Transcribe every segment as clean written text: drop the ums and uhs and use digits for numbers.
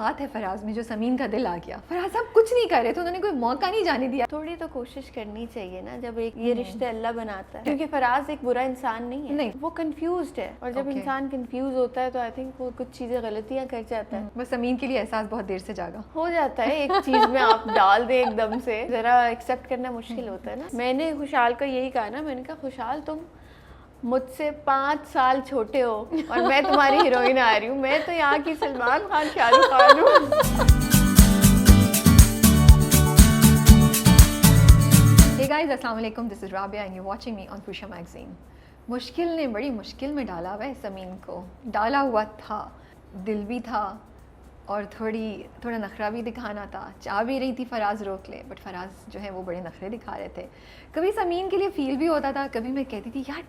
बात है फराज में जो समीन का दिल आ गया? फराज साहब कुछ नहीं कर रहे थे, उन्होंने कोई मौका नहीं जाने दिया। थोड़ी तो कोशिश करनी चाहिए ना, जब एक ये रिश्ते अल्लाह बनाता है, क्योंकि फराज एक बुरा इंसान नहीं है, नहीं, वो कंफ्यूज्ड है, और जब इंसान कंफ्यूज होता है तो आई थिंक वो कुछ चीजें गलतियां कर जाता है। बस समीन के लिए एहसास बहुत देर से जागा हो जाता है, एक चीज में आप डाल दे एकदम से, जरा एक्सेप्ट करना मुश्किल होता है ना। मैंने खुशहाल का यही कहा ना, मैंने कहा खुशहाल तुम मुझसे 5 साल छोटे हो और मैं तुम्हारी हीरोइन आ रही हूँ, मैं तो यहाँ की सलमान खान, शाहरुख खान हूँ। Hey guys, अस्सलाम वालेकुम, this is Rabia and you watching on Pusha magazine. मुश्किल ने बड़ी मुश्किल में डाला हुआ है समीन को, डाला हुआ था, दिल भी था और थोड़ा नखरा भी दिखाना था। चाह भी रही थी फराज रोक ले, बट फराज जो है वो बड़े नखरे दिखा रहे थे। कभी समीन के लिए फील भी होता था, कभी मैं कहती थी यार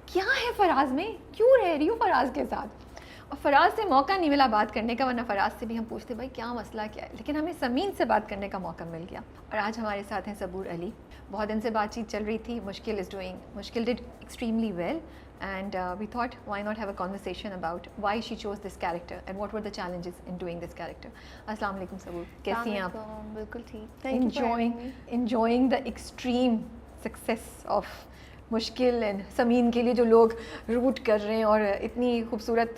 क्या है फराज में, क्यों रह रही हूँ फराज के साथ। और फराज से मौका नहीं मिला बात करने का, वरना फराज से भी हम पूछते भाई क्या मसला क्या है, लेकिन हमें समीन से बात करने का मौका मिल गया। और आज हमारे साथ हैं सबूर अली। बहुत दिन से बातचीत चल रही थी। मुश्किल did extremely well and we thought why not have a conversation about why she chose this character and what were the challenges in doing this character. अस्सलाम वालेकुम सबूर, कैसी हैं आप? बिल्कुल ठीक। enjoying the extreme success of मुश्किल and Sameen के लिए जो लोग रूट कर रहे हैं, और इतनी खूबसूरत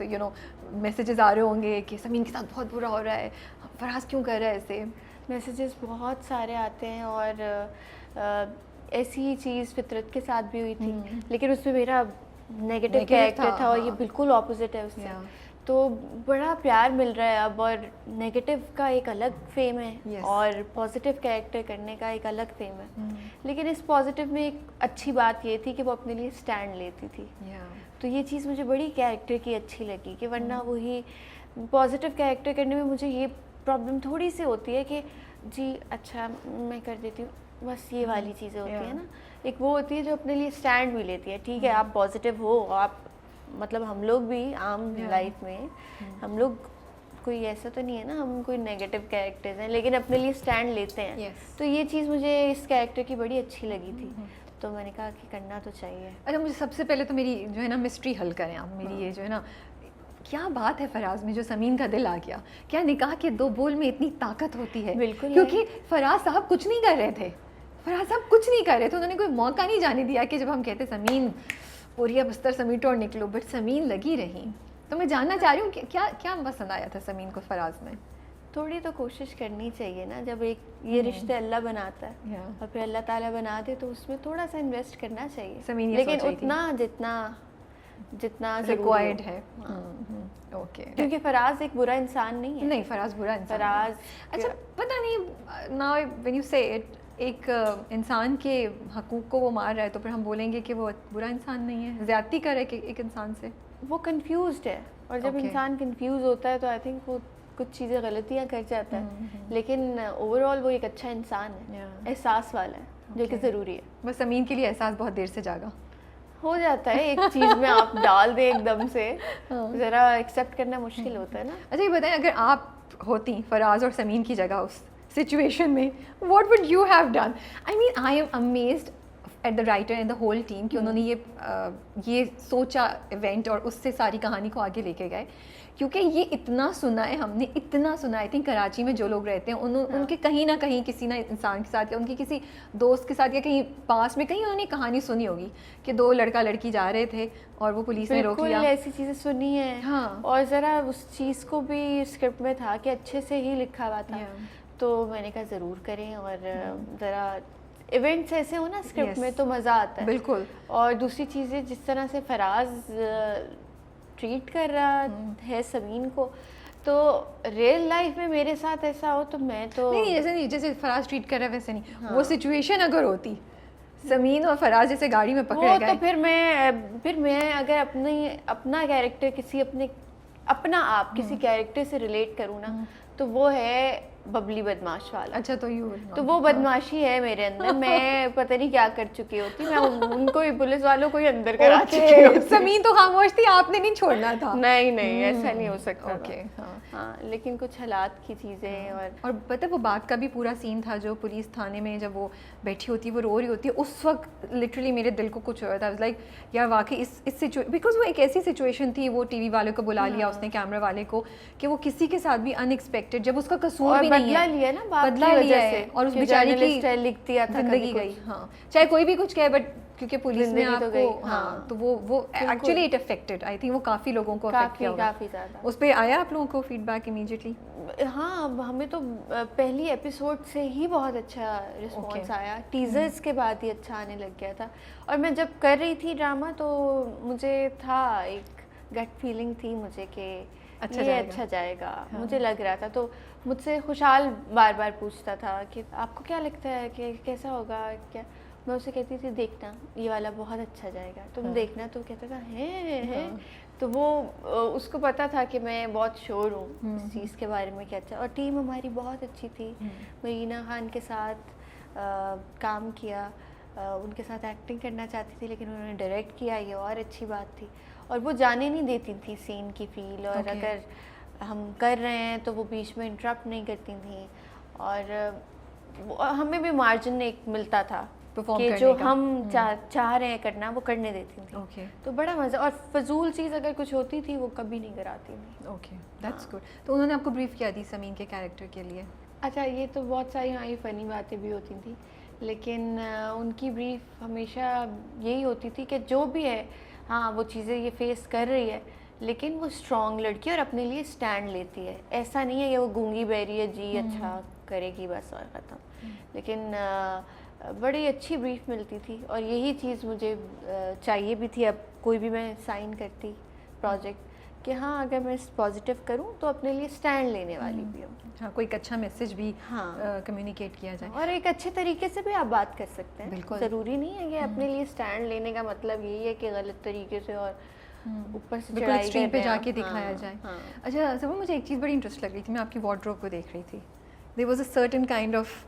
मैसेजेस आ रहे होंगे कि समीन के साथ बहुत बुरा हो रहा है, फराज क्यों कर रहा है ऐसे। मैसेजेस बहुत सारे आते हैं, और ऐसी ही चीज़ फितरत के साथ भी हुई थी, लेकिन उसमें मेरा नेगेटिव कैरेक्टर था और ये बिल्कुल ऑपोजिट है उससे। तो बड़ा प्यार मिल रहा है अब, और नेगेटिव का एक अलग फेम है और पॉजिटिव कैरेक्टर करने का एक अलग फेम है। लेकिन इस पॉजिटिव में एक अच्छी बात ये थी कि वो अपने लिए स्टैंड लेती थी। तो ये चीज़ मुझे बड़ी कैरेक्टर की अच्छी लगी, कि वरना वही पॉजिटिव कैरेक्टर करने में मुझे ये प्रॉब्लम थोड़ी सी होती है कि जी अच्छा मैं कर देती हूँ, बस ये वाली चीज़ें होती है ना। एक वो होती है जो अपने लिए स्टैंड भी लेती है, ठीक है आप पॉजिटिव हो, आप मतलब हम लोग भी आम लाइफ में हम लोग कोई ऐसा तो नहीं है ना, हम कोई नेगेटिव कैरेक्टर्स हैं लेकिन अपने लिए स्टैंड लेते हैं। तो ये चीज़ मुझे इस कैरेक्टर की बड़ी अच्छी लगी थी, तो मैंने कहा कि करना तो चाहिए। अच्छा, मुझे सबसे पहले तो मेरी जो है ना मिस्ट्री हल करें आप। मेरी ये जो है ना, क्या बात है फराज में जो समीन का दिल आ गया? क्या निकाह के 2 बोल में इतनी ताकत होती है? बिल्कुल, क्योंकि फराज साहब कुछ नहीं कर रहे थे, उन्होंने कोई मौका नहीं जाने दिया कि जब हम कहते समीन पूरिया बिस्तर समीट और निकलो, बट समीन लगी रही। तो मैं जानना चाह रही हूँ कि क्या पसंद आया था समीन को फराज में? थोड़ी तो कोशिश करनी चाहिए ना, जब एक ये रिश्ते अल्लाह बनाता है और फिर अल्लाह ताला बना दे, तो उसमें थोड़ा सा इन्वेस्ट करना चाहिए, समीन लेकिन उतना जितना रिक्वायर्ड है। ओके, क्योंकि फराज एक बुरा इंसान नहीं है। नहीं, फराज बुरा इंसान। फराज अच्छा पता नहीं, नाउ व्हेन यू से इट, एक इंसान के हकूक़ को वो मार रहा है, तो फिर हम बोलेंगे कि वो बुरा इंसान नहीं है, ज़्यादती कर रहा है एक इंसान से। वो कंफ्यूज्ड है, और जब इंसान कंफ्यूज होता है तो आई थिंक वो कुछ चीज़ें गलतियाँ कर जाता है, लेकिन ओवरऑल वो एक अच्छा इंसान है, एहसास वाला है, जो कि ज़रूरी है। बस समीन के लिए एहसास बहुत देर से जागा हो जाता है, एक चीज़ में आप डाल दे एकदम से, ज़रा एक्सेप्ट करना मुश्किल होता है ना। अच्छा ये बताएं, अगर आप होती फराज और समीन की जगह उस सिचुएशन में, what would you have done? I mean I am amazed at the writer and the whole team कि उन्होंने ये सोचा इवेंट और उससे सारी कहानी को आगे लेके गए, क्योंकि ये इतना सुना है हमने, इतना सुना है। आई थिंक कराची में जो लोग रहते हैं उनके कहीं ना कहीं किसी ना इंसान के साथ या उनके किसी दोस्त के साथ या कहीं पास में कहीं उन्होंने कहानी सुनी होगी कि 2 लड़का लड़की जा रहे थे और वो पुलिस ने रोक लिया। ऐसी चीज़ें सुनी है। और ज़रा उस चीज़ को भी स्क्रिप्ट में था कि अच्छे से ही लिखा हुआ था, तो मैंने कहा ज़रूर करें, और ज़रा इवेंट्स ऐसे हो ना स्क्रिप्ट में तो मज़ा आता है। बिल्कुल। और दूसरी चीज़ें जिस तरह से फराज ट्रीट कर रहा है समीन को, तो रियल लाइफ में मेरे साथ ऐसा हो तो मैं तो नहीं, जैसे फराज ट्रीट कर रहा है वैसे नहीं। वो सिचुएशन अगर होती समीन और फराज जैसे गाड़ी में पकड़े गए, तो फिर मैं अगर अपना कैरेक्टर किसी अपना आप किसी कैरेक्टर से रिलेट करूँ ना, तो वो है बबली बदमाश वाला। अच्छा, तो वो बदमाशी है मेरे अंदर। मैं पता नहीं क्या कर चुकी होती, मैं उनको ही, पुलिस वालों को ही अंदर करा चुकी होती। समीन तो खामोश थी, आपने नहीं छोड़ना था। नहीं ऐसा नहीं हो सकता। ओके, हाँ, लेकिन कुछ हालात की चीज़ें। और पता है वो बात का भी पूरा सीन था जो पुलिस थाने में जब वो बैठी होती है, वो रो रही होती है, उस वक्त लिटरली मेरे दिल को कुछ हुआ था। लाइक यार वाकई इस सिचुएशन, बिकॉज वो एक ऐसी सिचुएशन थी, वो टीवी वाले को बुला लिया उसने, कैमरा वाले को, कि वो किसी के साथ भी अनएक्सपेक्टेड, जब उसका कसूर भी नहीं है, बदला लिया ना, बदला लिया है, और उस बेचारी की लिख दिया था जिंदगी गई। हाँ, चाहे कोई भी कुछ कहे, बट क्योंकि पुलिस ने आपको तो हाँ, तो वो actually it affected, I think वो काफ़ी लोगों को अफेक्ट किया होगा। काफ़ी ज़्यादा। उस पर आया आप लोगों को फीडबैक इमीडिएटली? हाँ, हमें तो पहली एपिसोड से ही बहुत अच्छा रिस्पॉन्स आया, टीजर्स के बाद ही अच्छा आने लग गया था। और मैं जब कर रही थी ड्रामा तो मुझे था, एक गट फीलिंग थी मुझे कि अच्छा जाएगा। हाँ। मुझे लग रहा था। तो मुझसे खुशहाल बार बार पूछता था कि आपको क्या लगता है कि कैसा होगा, क्या। मैं उसे कहती थी देखना ये वाला बहुत अच्छा जाएगा, तुम देखना। तो कहता था है। तो वो उसको पता था कि मैं बहुत श्योर हूँ इस चीज़ के बारे में कि अच्छा। और टीम हमारी बहुत अच्छी थी। मरीना खान के साथ काम किया, उनके साथ एक्टिंग करना चाहती थी लेकिन उन्होंने डायरेक्ट किया, ये और अच्छी बात थी। और वो जाने नहीं देती थी सीन की फील, और अगर हम कर रहे हैं तो वो बीच में इंटरप्ट नहीं करती थी, और हमें भी मार्जिन एक मिलता था कि जो हम चाह रहे हैं करना वो करने देती थी। तो बड़ा मज़ा। और फजूल चीज़ अगर कुछ होती थी वो कभी नहीं कराती थी। Okay, that's good. तो उन्होंने आपको ब्रीफ किया थी समीन के कैरेक्टर के लिए? अच्छा, ये तो बहुत सारी हाँ, ये फ़नी बातें भी होती थी, लेकिन उनकी ब्रीफ हमेशा यही होती थी कि जो भी है, हाँ वो चीज़ें ये फेस कर रही है, लेकिन वो स्ट्रॉन्ग लड़की और अपने लिए स्टैंड लेती है। ऐसा नहीं है कि वो गूंगी बहरी है जी, अच्छा करेगी बस और ख़त्म। लेकिन बड़ी अच्छी ब्रीफ मिलती थी, और यही चीज़ मुझे चाहिए भी थी। अब कोई भी मैं साइन करती प्रोजेक्ट कि हाँ अगर मैं पॉजिटिव करूँ तो अपने लिए स्टैंड लेने वाली भी हूँ। हाँ, कोई एक अच्छा मैसेज भी कम्युनिकेट किया जाए, और एक अच्छे तरीके से भी आप बात कर सकते हैं। बिल्कुल ज़रूरी नहीं है कि अपने लिए स्टैंड लेने का मतलब यही है कि गलत तरीके से और ऊपर से चढ़ाई एक्सट्रीम पे जाके दिखाया जाए। अच्छा सब, मुझे एक चीज़ बड़ी इंटरेस्ट लग रही थी, मैं आपकी वार्डरोब को देख रही थी। There was a certain kind of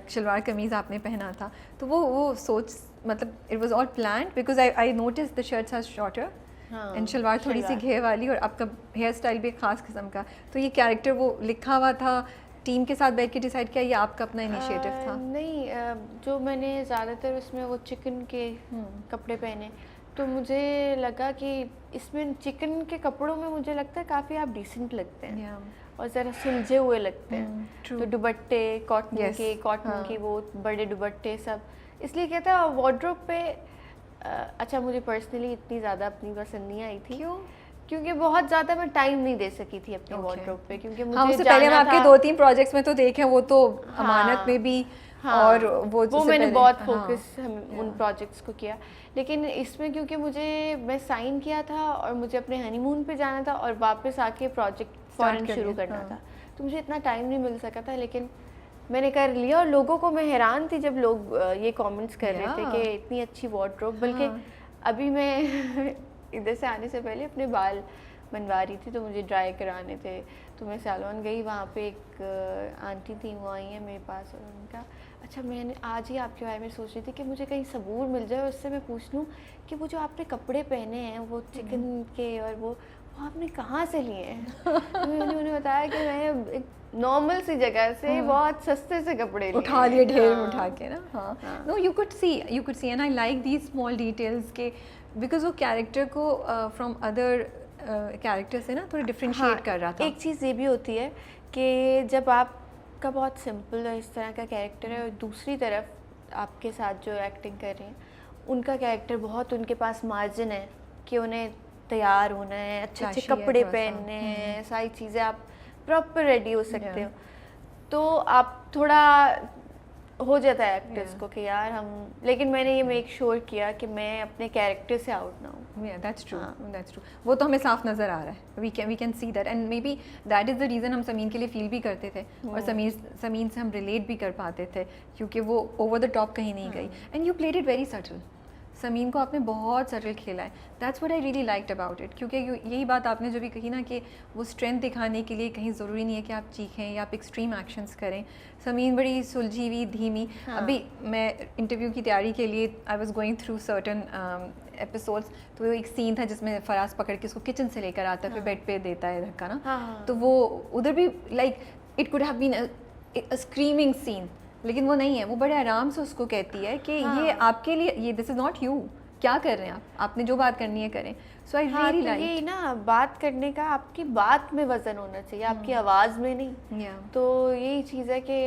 shalwar kameez आपने पहना था, तो वो सोच, मतलब it was all planned, because I notice the shirts are shorter and shalwar थोड़ी सी घेर वाली, और आपका हेयर स्टाइल भी एक खास किस्म का। तो ये कैरेक्टर वो लिखा हुआ था, टीम के साथ बैठ के डिसाइड किया, ये आपका अपना इनिशिएटिव था? नहीं, जो मैंने ज़्यादातर उसमें वो चिकन के कपड़े पहने, तो मुझे लगा कि इसमें चिकन के कपड़ों में मुझे लगता है काफ़ी आप डिसेंट लगते हैं और ज़रा सुलझे हुए लगते हैं। तो दुपट्टे कॉटन की वो बड़े दुपट्टे सब, इसलिए कहता है वार्डरोब पे अच्छा मुझे पर्सनली इतनी ज़्यादा अपनी पसंद नहीं आई थी। क्यों? क्योंकि बहुत ज़्यादा मैं टाइम नहीं दे सकी थी अपने वार्डरोब पे, क्योंकि मुझे उससे पहले हम आपके 2-3 प्रोजेक्ट्स में तो देखे, वो तो अमानत में भी, और वो मैंने बहुत फोकस उन प्रोजेक्ट्स को किया। लेकिन इसमें क्योंकि मैं साइन किया था और मुझे अपने हनीमून पे जाना था और वापस आके प्रोजेक्ट फौरन शुरू करना था, तो मुझे इतना टाइम नहीं मिल सका था। लेकिन मैंने कर लिया, और लोगों को मैं हैरान थी जब लोग ये कमेंट्स कर रहे थे कि इतनी अच्छी वार्डरोब। बल्कि अभी मैं इधर से आने से पहले अपने बाल बनवा रही थी, तो मुझे ड्राई कराने थे, तो मैं सैलून गई, वहाँ पे एक आंटी थी, वो आई हैं मेरे पास, और उनका अच्छा मैंने आज ही आपके बारे में सोच रही थी कि मुझे कहीं सबूर मिल जाए, उससे मैं पूछ लूँ कि वो जो आपने कपड़े पहने हैं वो चिकन के, और वो आपने कहाँ से लिए हैं? तो उन्होंने बताया कि मैं एक नॉर्मल सी जगह से बहुत सस्ते से कपड़े उठा लिए, ढेर उठा के ना। No, you could see and I like these small details के, बिकॉज वो कैरेक्टर को फ्रॉम अदर कैरेक्टर से ना थोड़ा डिफरेंशिएट कर रहा था। एक चीज़ ये भी होती है कि जब आपका बहुत सिंपल और इस तरह का कैरेक्टर है, और दूसरी तरफ आपके साथ जो एक्टिंग कर रहे हैं उनका कैरेक्टर बहुत, उनके पास मार्जिन है कि उन्हें तैयार होना है, अच्छे अच्छे कपड़े पहनने हैं, सारी चीज़ें आप प्रॉपर रेडी हो सकते हो, तो आप थोड़ा हो जाता है एक्टर्स को कि यार हम, लेकिन मैंने ये मेक श्योर किया कि मैं अपने कैरेक्टर से आउट ना हूँ। That's true, that's true. वो तो हमें साफ नज़र आ रहा है, we can see that, and maybe that is the reason हम समीन के लिए फील भी करते थे, और समीन से हम रिलेट भी कर पाते थे, क्योंकि वो ओवर द टॉप कहीं नहीं गई। And you played it very subtle, Sameen को आपने बहुत सरल खेला है, that's what I really liked about it. क्योंकि यही बात आपने जो भी कही ना कि वो स्ट्रेंथ दिखाने के लिए कहीं ज़रूरी नहीं है कि आप चीखें या आप एक्सट्रीम एक्शंस करें। समीन बड़ी सुलझी हुई, धीमी। हाँ। अभी मैं इंटरव्यू की तैयारी के लिए I was going through certain episodes, तो वो एक सीन था जिसमें फराज पकड़ के उसको किचन से लेकर आता है, फिर बेड पे देता है धक्का ना। हाँ। तो वो उधर भी like it could have been a screaming scene, लेकिन वो नहीं है। वो बड़े आराम से उसको कहती है कि हाँ। ये आपके लिए, ये दिस इज़ नॉट यू, क्या कर रहे हैं आप, आपने जो बात करनी है करें। सो आई हाँ, रियली तो ये लाइक। ना बात करने का आपकी बात में वजन होना चाहिए, आपकी आवाज़ में नहीं। या तो यही चीज़ है कि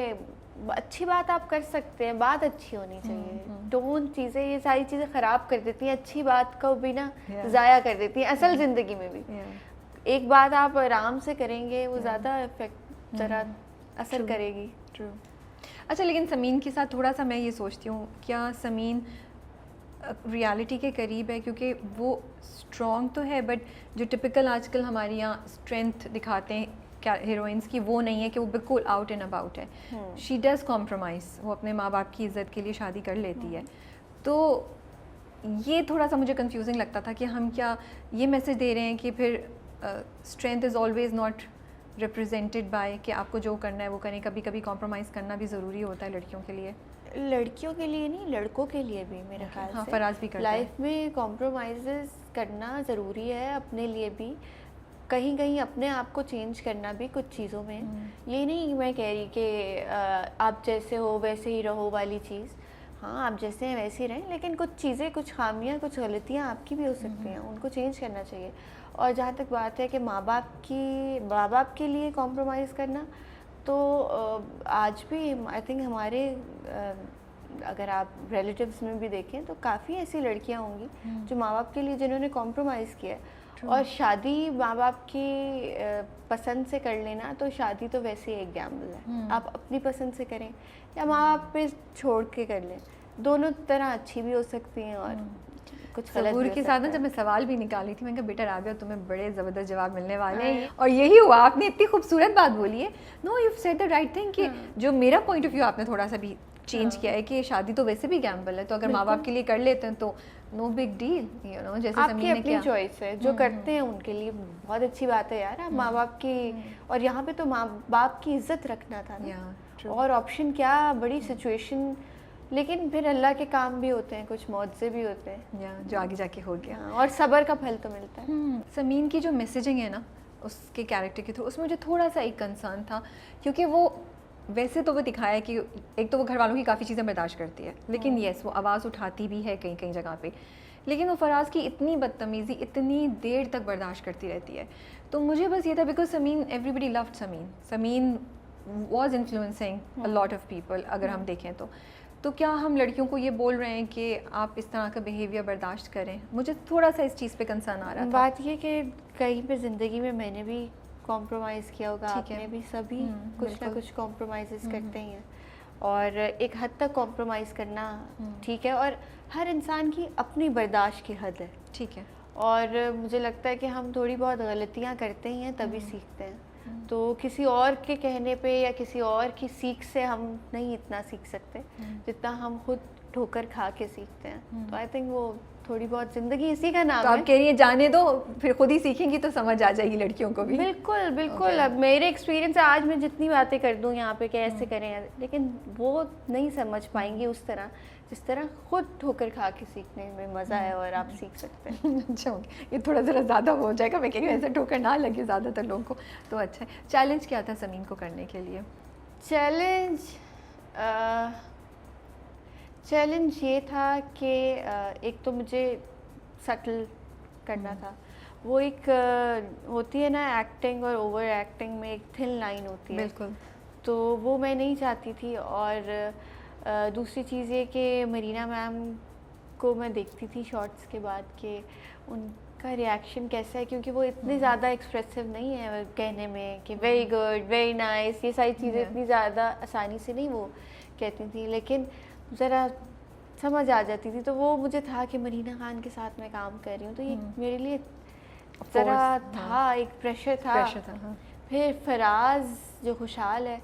अच्छी बात आप कर सकते हैं, बात अच्छी होनी चाहिए। टोन चीज़ें, ये सारी चीज़ें ख़राब कर देती हैं अच्छी बात को भी ना, Yeah. ज़ाया कर देती हैं असल ज़िंदगी में भी। एक बात आप आराम से करेंगे वो ज़्यादा इफेक्ट ज़रा असर True. करेगी। ट्रू। अच्छा, लेकिन समीन के साथ थोड़ा सा मैं ये सोचती हूँ, क्या समीन रियलिटी के करीब है? क्योंकि वो स्ट्रॉन्ग तो है, बट जो टिपिकल आजकल हमारे यहाँ स्ट्रेंथ दिखाते हैं क्या हीरोइंस की, वो नहीं है कि वो बिल्कुल आउट एंड अबाउट है। शी डज़ कॉम्प्रोमाइज़, वो अपने माँ बाप की इज़्ज़त के लिए शादी कर लेती है। तो ये थोड़ा सा मुझे कंफ्यूजिंग लगता था कि हम क्या ये मैसेज दे रहे हैं कि फिर strength is always not represented by कि आपको जो करना है वो करें, कभी कभी कॉम्प्रोमाइज़ करना भी ज़रूरी होता है लड़कियों के लिए। लड़कियों के लिए नहीं, लड़कों के लिए भी मेरे ख्याल हाँ, से फराज भी करता है। लाइफ में कॉम्प्रोमाइज़ करना ज़रूरी है अपने लिए भी, कहीं कहीं अपने आप को चेंज करना भी कुछ चीज़ों में। ये नहीं मैं कह रही कि आप जैसे हो वैसे ही रहो वाली चीज़, हाँ आप जैसे हैं वैसे ही रहें, लेकिन कुछ चीज़ें, कुछ खामियां, कुछ गलतियां आपकी भी हो सकती हैं, उनको चेंज करना चाहिए। और जहाँ तक बात है कि माँ बाप के लिए कॉम्प्रोमाइज़ करना, तो आज भी आई थिंक हमारे अगर आप रिलेटिव्स में भी देखें तो काफ़ी ऐसी लड़कियां होंगी जो माँ बाप के लिए जिन्होंने कॉम्प्रोमाइज़ किया है। और शादी माँ बाप की पसंद से कर लेना, तो शादी तो वैसे ही एक गैम्बल है। आप अपनी पसंद से करें या माँ बाप पे छोड़ के कर लें, दोनों तरह अच्छी भी हो सकती हैं और कुछ गलत भी सबूर हो के साथ ना सकता जब है। मैं सवाल भी निकाली थी, मैंने कहा बेटा राबिया तुम्हें बड़े ज़बरदस्त जवाब मिलने वाले हैं, और यही हुआ। आपने इतनी खूबसूरत बात बोली है, no you said the right thing, कि जो मेरा पॉइंट ऑफ व्यू आपने थोड़ा सा भी चेंज किया है कि शादी तो वैसे भी गैम्बल है, तो अगर माँ बाप के लिए कर लेते हैं तो no big deal, you know, जैसे आपकी समीन ने अपनी किया। चॉइस है, जो करते हैं उनके लिए बहुत अच्छी बात है यार। आप माँ बाप की, और यहाँ पे तो माँ बाप की इज्जत रखना था ना, Yeah, और ऑप्शन क्या, बड़ी सिचुएशन, लेकिन फिर अल्लाह के काम भी होते हैं, कुछ मौत से भी होते हैं, या जो आगे जाके हो गया। हाँ, और सब्र का फल तो मिलता है। समीन की जो मैसेजिंग है ना उसके कैरेक्टर के थ्रू, उसमें मुझे थोड़ा सा एक कंसर्न था, क्योंकि वो वैसे तो वो दिखाया कि एक तो वो घर वालों की काफ़ी चीज़ें बर्दाश्त करती है, लेकिन येस वो आवाज़ उठाती भी है कहीं कहीं जगह पे, लेकिन वो फराज की इतनी बदतमीज़ी इतनी देर तक बर्दाश्त करती रहती है। तो मुझे बस ये था, because Sameen, everybody loved Sameen, Sameen was influencing a lot of people अगर हम देखें तो क्या हम लड़कियों को ये बोल रहे हैं कि आप इस तरह का बिहेवियर बर्दाश्त करें? मुझे थोड़ा सा इस चीज़ पे कंसर्न आ रहा था। बात ये कि कहीं पे ज़िंदगी में मैंने भी कॉम्प्रोमाइज़ किया होगा, ठीक है। आपने भी, सभी कुछ ना बिल्कुल। कुछ कॉम्प्रोमाइज़ करते ही हैं, और एक हद तक कॉम्प्रोमाइज़ करना ठीक है, और हर इंसान की अपनी बर्दाश्त की हद है। ठीक है। और मुझे लगता है कि हम थोड़ी बहुत गलतियां करते ही हैं तभी सीखते हैं, तो किसी और के कहने पे या किसी और की सीख से हम नहीं इतना सीख सकते जितना हम खुद ठोकर खा के सीखते हैं। तो आई थिंक वो थोड़ी बहुत ज़िंदगी इसी का नाम तो है। आप कह रही हैं जाने दो, फिर खुद ही सीखेंगी तो समझ आ जाएगी लड़कियों को भी। बिल्कुल बिल्कुल। अब मेरे एक्सपीरियंस से आज मैं जितनी बातें कर दूं यहाँ पे कि ऐसे करें, लेकिन वो नहीं समझ पाएंगी उस तरह जिस तरह खुद ठोकर खा के सीखने में मज़ा है, और आप सीख सकते हैं। अच्छा, ये थोड़ा ज़रा ज़्यादा हो जाएगा, मैं कह रही हूँ ऐसे ठोकर ना लगे ज़्यादातर लोगों को, तो अच्छा है। चैलेंज क्या था समीन को करने के लिए? चैलेंज ये था कि एक तो मुझे सटल करना था। वो एक होती है ना एक्टिंग और ओवर एक्टिंग में एक थिन लाइन होती है, बिल्कुल। तो वो मैं नहीं चाहती थी। और दूसरी चीज़ ये कि मरीना मैम को मैं देखती थी शॉर्ट्स के बाद कि उनका रिएक्शन कैसा है, क्योंकि वो इतनी ज़्यादा एक्सप्रेसिव नहीं है कहने में कि वेरी गुड, वेरी नाइस, ये सारी चीज़ें इतनी ज़्यादा आसानी से नहीं वो कहती थी, लेकिन ज़रा समझ आ जाती थी। तो वो मुझे था कि मरीना खान के साथ मैं काम कर रही हूँ, तो ये मेरे लिए ज़रा था, एक प्रेशर था। हाँ। फिर फराज जो खुशहाल है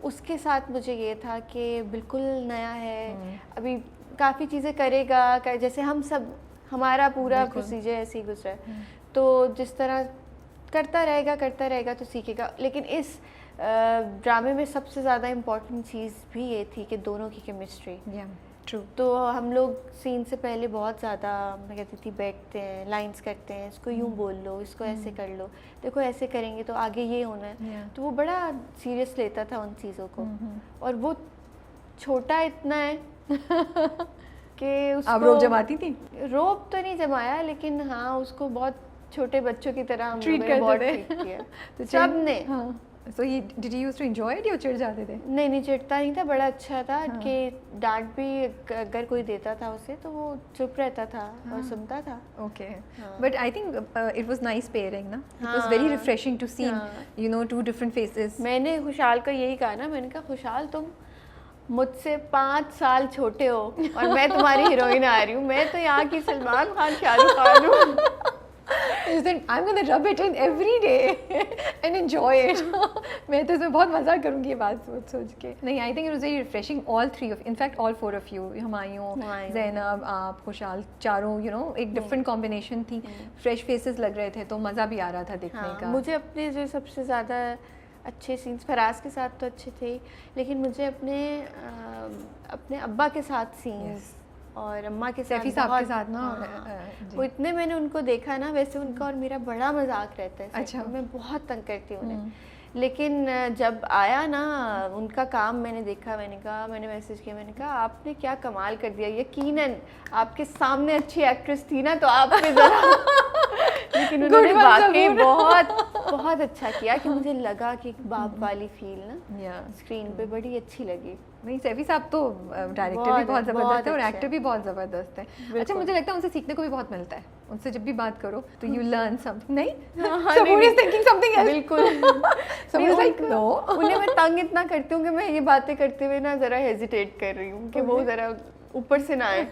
उसके साथ मुझे ये था कि बिल्कुल नया है, अभी काफ़ी चीज़ें करेगा, जैसे हम सब हमारा पूरा प्रोसीजर ऐसे ही गुजरा है, तो जिस तरह करता रहेगा तो सीखेगा। लेकिन इस ड्रामे में सबसे ज़्यादा इम्पोर्टेंट चीज़ भी ये थी कि दोनों की केमिस्ट्री। ट्रू। तो हम लोग सीन से पहले बहुत ज़्यादा, मैं कहती थी, बैठते हैं, लाइंस करते हैं, इसको यूँ बोल लो, इसको ऐसे कर लो, देखो ऐसे करेंगे तो आगे ये होना है। तो वो बड़ा सीरियस लेता था उन चीज़ों को, और वो छोटा इतना है कि उसको आप रोब जमाती थी? रोब तो नहीं जमाया, लेकिन हाँ उसको बहुत छोटे बच्चों की तरह हम ट्रीट लोगों ने करते बहुत थे। ट्रीट किया तो सब ने। हाँ। So he did he used to enjoy it या चिढ़ जाते थे? नहीं चिढ़ता नहीं था, बड़ा अच्छा था। कि डांट भी अगर कोई देता था उसे तो वो चुप रहता था और सुनता था। Okay. But I think it was nice pairing ना? It was very refreshing to see you know two different faces. मैंने खुशहाल को यही कहा ना, मैंने कहा खुशहाल तुम मुझसे 5 साल छोटे हो और मैं तुम्हारी हीरोइन आ रही हूँ, मैं तो यहाँ की सलमान खान, शाहरुख खान हूँ। You said I'm gonna rub it in every day and enjoy it. मैं तो इसमें बहुत मज़ा करूँगी ये बात सोच के। नहीं, I think it was very refreshing. All three of, in fact, all four of you, Humayun, Zainab, आप, खुशहाल, चारों, you know, एक different combination थी। Fresh faces लग रहे थे, तो मज़ा भी आ रहा था देखने का। मुझे अपने जो सबसे ज़्यादा अच्छे सीन्स, फराज के साथ तो अच्छे थे, लेकिन मुझे अपने अब्बा के साथ सीन्स और अम्मा के साथ, साहब के साथ ना, वो इतने मैंने उनको देखा ना, वैसे उनका और मेरा बड़ा मजाक रहता है। अच्छा। मैं बहुत तंग करती हूँ उन्हें, लेकिन जब आया ना उनका काम मैंने देखा, मैंने मैसेज किया, मैंने कहा आपने क्या कमाल कर दिया, यकीनन आपके सामने अच्छी एक्ट्रेस थी ना तो आपने ज़रा लेकिन उन्होंने वाकई बहुत अच्छा किया कि मुझे लगा कि बाप वाली फील ना स्क्रीन पे बड़ी अच्छी लगी। नहीं, सैफी साहब तो डायरेक्टर भी बहुत ज़बरदस्त है और एक्टर भी बहुत ज़बरदस्त है। अच्छा, मुझे लगता है उनसे सीखने को भी बहुत मिलता है, उनसे जब भी बात करो तो यू लर्न समथिंग। नहीं, somebody is thinking something else. बिल्कुल। Somebody is like no. उन्हें मैं तंग इतना करती हूँ कि मैं ये बातें करते हुए ना ज़रा हेजिटेट कर रही हूँ कि वो ज़रा ऊपर से ना आए।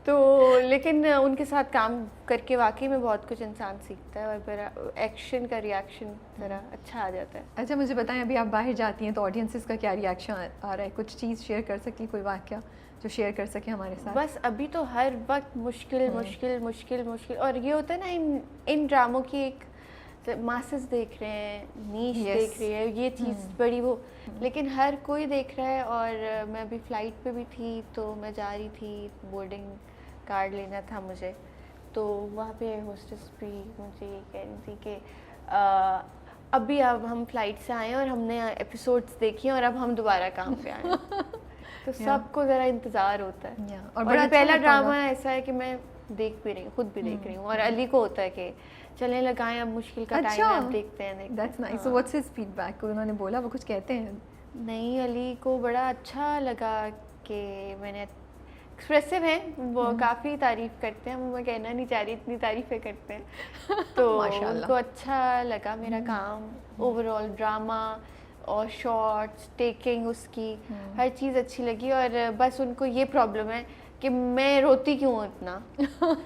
तो लेकिन उनके साथ काम करके वाकई में बहुत कुछ इंसान सीखता है और मेरा एक्शन का रिएक्शन ज़रा अच्छा आ जाता है। अच्छा, मुझे बताएं, अभी आप बाहर जाती हैं तो ऑडियंसेस का क्या रिएक्शन आ रहा है? कुछ चीज़ शेयर कर सकती, कोई वाक़या जो शेयर कर सके हमारे साथ? बस अभी तो हर वक्त मुश्किल, और ये होता है ना, इन ड्रामों की एक मासेस देख रहे हैं, नीश देख रही है, ये चीज़ बड़ी वो, लेकिन हर कोई देख रहा है। और मैं अभी फ़्लाइट पे भी थी, तो मैं जा रही थी, बोर्डिंग कार्ड लेना था मुझे, तो वहाँ पे होस्टेस भी मुझे कह रही थी कि अभी अब हम फ़्लाइट से आए और हमने एपिसोड्स देखे और अब हम दोबारा काम पे आए। तो सबको ज़रा इंतज़ार होता है। और बड़ा पहला ड्रामा ऐसा है कि मैं देख भी रही हूँ, खुद भी देख रही हूँ, और अली को होता है कि चलें लगाएं, अब मुश्किल का टाइम है, अब देखते हैं। That's nice. So what's his feedback? उन्होंने बोला, वो कुछ कहते हैं? नहीं, अली को बड़ा अच्छा लगा कि मैंने, एक्सप्रेसिव है वो, काफ़ी तारीफ़ करते हैं, मैं कहना नहीं चाह रही, इतनी तारीफ़ें करते हैं। तो उनको अच्छा लगा मेरा काम, ओवरऑल ड्रामा और शॉर्ट्स, टेकिंग उसकी हर चीज़ अच्छी लगी। और बस उनको ये प्रॉब्लम है कि मैं रोती क्यों हूँ इतना।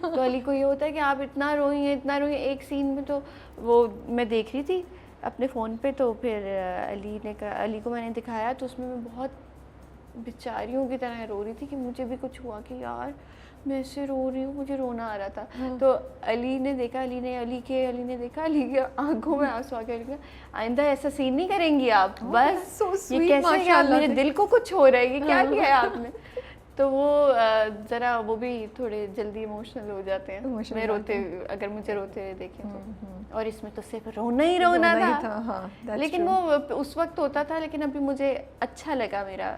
तो अली को ये होता है कि आप इतना रोई हैं। एक सीन में तो वो मैं देख रही थी अपने फ़ोन पे, तो फिर अली को मैंने दिखाया, तो उसमें मैं बहुत बेचारियों की तरह रो रही थी कि मुझे भी कुछ हुआ कि यार मैं ऐसे रो रही हूँ, मुझे रोना आ रहा था। तो अली ने देखा, अली के आंखों में आंसू आ गए, आइंदा ऐसा सीन नहीं करेंगी आप, बस ये कैसे क्या, मेरे दिल को कुछ हो रहा है, ये क्या किया है आपने। तो वो ज़रा वो भी थोड़े जल्दी इमोशनल हो जाते हैं, मैं अगर मुझे रोते हुए देखें तो। और इसमें तो सिर्फ रोना ही था। हाँ, लेकिन वो उस वक्त होता था, लेकिन अभी मुझे अच्छा लगा मेरा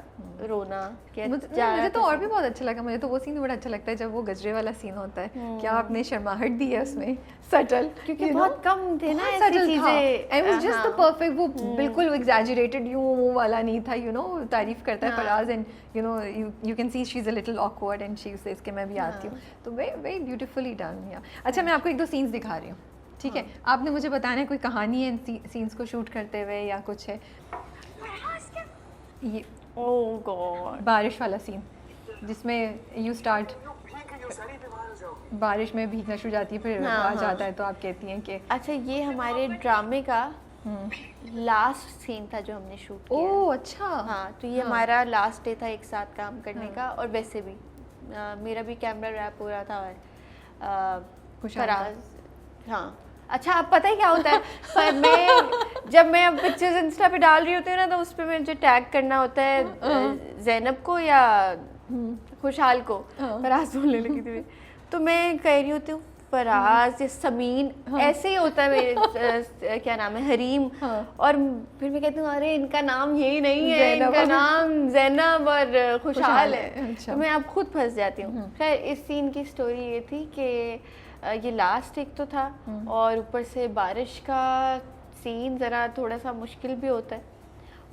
रोना। मुझे तो और भी बहुत अच्छा लगा, मुझे तो वो सीन बड़ा अच्छा लगता है जब वो गजरे वाला सीन होता है। क्या आपने शर्माहट दी है उसमें, सटल, क्योंकि बहुत कम थे ना ऐसी चीजें, and was just the perfect, वो बिल्कुल एग्जैजरेटेड यूं वाला नहीं था, यू नो, तारीफ करता है Faraz, and you know you can see she is a little awkward and she says कि मैं भी आती हूँ, तो वेरी ब्यूटीफुली डन। या अच्छा, मैं आपको एक दो सीन्स दिखा रही हूँ, ठीक है? आपने मुझे बताना है कोई कहानी है इन सीन्स को शूट करते हुए या कुछ है? ये ओह गॉड, बारिश वाला सीन जिसमें यू स्टार्ट, बारिश में भीगना शुरू जाती है, फिर आ जाता है, तो आप कहती हैं कि अच्छा ये हमारे ड्रामे का लास्ट सीन था जो हमने शूट किया। ओह अच्छा। हाँ, तो ये हमारा लास्ट डे था एक साथ काम करने का। और वैसे भी मेरा भी कैमरा रैप हो रहा था और फराज, हाँ अच्छा अब पता है क्या होता है पर मैं जब मैं अब पिक्चर्स इंस्टा पे डाल रही होती हूँ ना, तो उस पर मुझे टैग करना होता है जैनब को या खुशहाल को। फराज बोलने लगी थी मैं, तो मैं कह रही होती हूँ फराज या समीन, ऐसे ही होता है मेरे क्या नाम है, हरीम। और फिर मैं कहती हूँ अरे इनका नाम यही नहीं है, इनका नाम जैनब और खुशहाल है। अच्छा। तो मैं अब खुद फंस जाती हूँ। खैर इस सीन की स्टोरी ये थी कि ये लास्ट एक तो था और ऊपर से बारिश का सीन ज़रा थोड़ा सा मुश्किल भी होता है।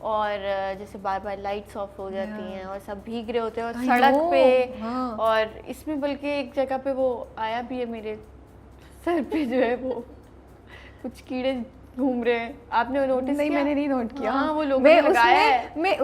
और जैसे बार बार लाइट्स ऑफ हो जाती हैं और सब भीग रहे होते हैं और सड़क पे। और इसमें बल्कि एक जगह पे वो आया भी है, मेरे सर पे जो है वो कुछ कीड़े घूम रहे हैं। आपने नोटिस नहीं किया? मैंने नहीं नोट किया। हाँ, वो लोगों ने लगाया है। मैं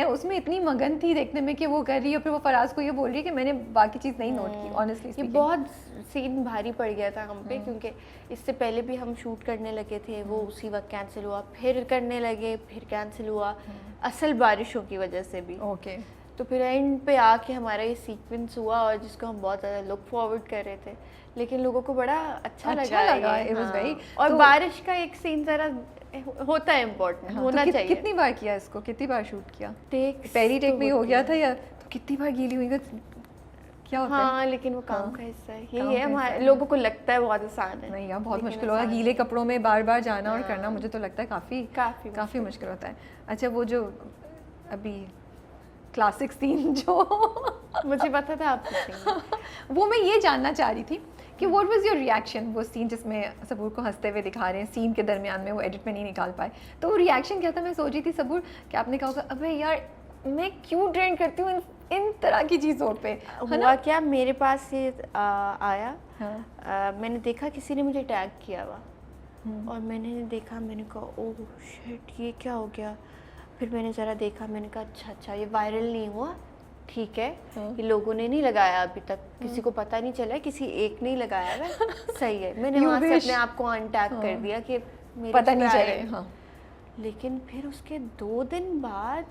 उसमें इतनी मगन थी देखने में कि वो कर रही है, फिर वो फराज को ये बोल रही है कि मैंने बाकी चीज़ नहीं नोट की। ऑनेस्टली ये बहुत सीन भारी पड़ गया था हम पे, क्योंकि इससे पहले भी हम शूट करने लगे थे, वो उसी वक्त कैंसिल हुआ, फिर करने लगे, फिर कैंसिल हुआ असल बारिशों की वजह से भी। ओके। तो फिर एंड पे आके हमारा ये सीक्वेंस हुआ और जिसको हम बहुत ज़्यादा लुक फॉरवर्ड कर रहे थे, लेकिन लोगों को बड़ा अच्छा लगा। It was very। और तो बारिश का एक सीन ज़रा होता है इम्पोर्टेंट, होना चाहिए। कितनी बार किया इसको, कितनी बार शूट किया? टेक पहली टेक में हो गया था या तो कितनी बार गीली हुई? क्या होता है? हाँ, लेकिन वो काम का हिस्सा है। यही है, हमारे लोगों को लगता है बहुत आसान है। नहीं यार बहुत मुश्किल होगा गीले कपड़ों में बार बार जाना और करना। मुझे तो लगता है काफ़ी मुश्किल होता है। अच्छा वो जो अभी क्लासिक सीन जो मुझे पता था आप पूछेंगे। वो मैं ये जानना चाह रही थी कि व्हाट वाज योर रिएक्शन, वो सीन जिसमें सबूर को हंसते हुए दिखा रहे हैं, सीन के दरमियान में वो एडिट में नहीं निकाल पाए, तो वो रिएक्शन क्या था? मैं सोच रही थी सबूर कि आपने कहा होगा अबे यार मैं क्यों ट्रेंड करती हूँ इन तरह की चीज़ों पे। हुआ क्या, मेरे पास ये आया। मैंने देखा किसी ने मुझे टैग किया हुआ और मैंने देखा, मैंने कहा ओह शिट ये क्या हो गया। फिर मैंने ज़रा देखा, मैंने कहा अच्छा ये वायरल नहीं हुआ, ठीक है। ये लोगों ने नहीं लगाया अभी तक, किसी को पता नहीं चला, किसी एक ने लगाया है, सही है। मैंने वहाँ से अपने आप को अनटैग कर दिया कि मेरे पता नहीं चले। लेकिन फिर उसके 2 दिन बाद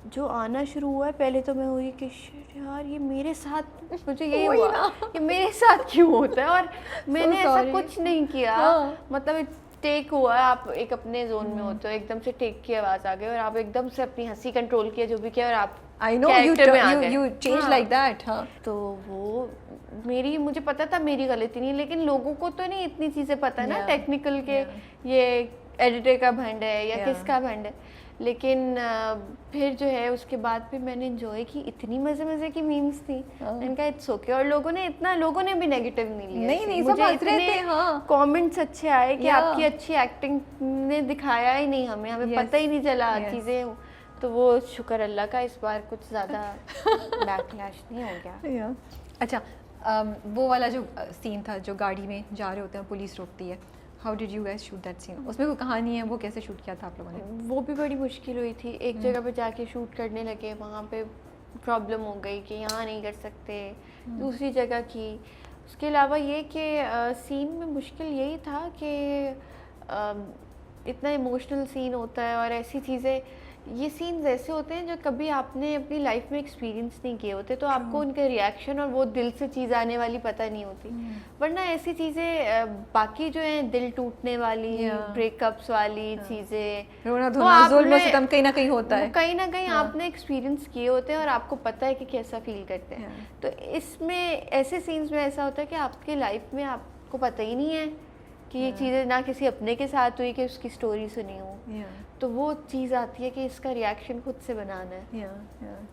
जो आना शुरू हुआ है, पहले तो मैं हुई कि शिट यार ये मेरे साथ, मुझे ये हुआ कि मेरे साथ क्यों होता है और मैंने ऐसा कुछ नहीं किया। मतलब टेक हुआ, आप एक अपने जोन में होते हो, एकदम से टेक की आवाज़ आ गई और आप एकदम से अपनी हंसी कंट्रोल किया जो भी किया और आप I know you change like that। हाँ। तो वो मुझे पता था मेरी गलती नहीं, लेकिन लोगों को तो नहीं इतनी चीज़ें पता ना टेक्निकल के ये एडिटर का भंड है या किसका भंड है। लेकिन फिर जो है उसके बाद फिर मैंने एंजॉय की, इतनी मज़े की मीम्स थी, मैंने कहा इट्स ओके। और लोगों ने भी नेगेटिव नहीं लिया, नहीं सब हंस रहे थे। हाँ, कमेंट्स अच्छे आए कि आपकी अच्छी एक्टिंग ने दिखाया ही नहीं हमें पता ही नहीं चला चीज़ें। तो वो शुक्र अल्लाह का इस बार कुछ ज़्यादा बैकलैश नहीं हो गया। अच्छा वो वाला जो सीन था जो गाड़ी में जा रहे होते हैं पुलिस रोकती है, how did you guys shoot that scene? उसमें कोई कहानी है, वो कैसे शूट किया था आप लोगों ने? वो भी बड़ी मुश्किल हुई थी। एक जगह पे जाके शूट करने लगे, वहाँ पे प्रॉब्लम हो गई कि यहाँ नहीं कर सकते, दूसरी जगह की। उसके अलावा ये कि सीन में मुश्किल यही था कि इतना इमोशनल सीन होता है और ऐसी चीज़ें, ये सीन्स ऐसे होते हैं जो कभी आपने अपनी लाइफ में एक्सपीरियंस नहीं किए होते, तो आपको उनके रिएक्शन और वो दिल से चीज़ आने वाली पता नहीं होती। वरना ऐसी चीज़ें बाकी जो हैं दिल टूटने वाली, ब्रेकअप्स वाली चीज़ें, रोना धोना जुल्म सितम कहीं ना कहीं होता है, कहीं ना कहीं आपने एक्सपीरियंस किए होते हैं और आपको पता है कि कैसा फील करते हैं। तो इसमें ऐसे सीन्स में ऐसा होता है कि आपकी लाइफ में आपको पता ही नहीं है कि ये चीज़ें ना किसी अपने के साथ हुई कि उसकी स्टोरी सुनी हो। तो वो चीज़ आती है कि इसका रिएक्शन खुद से बनाना है।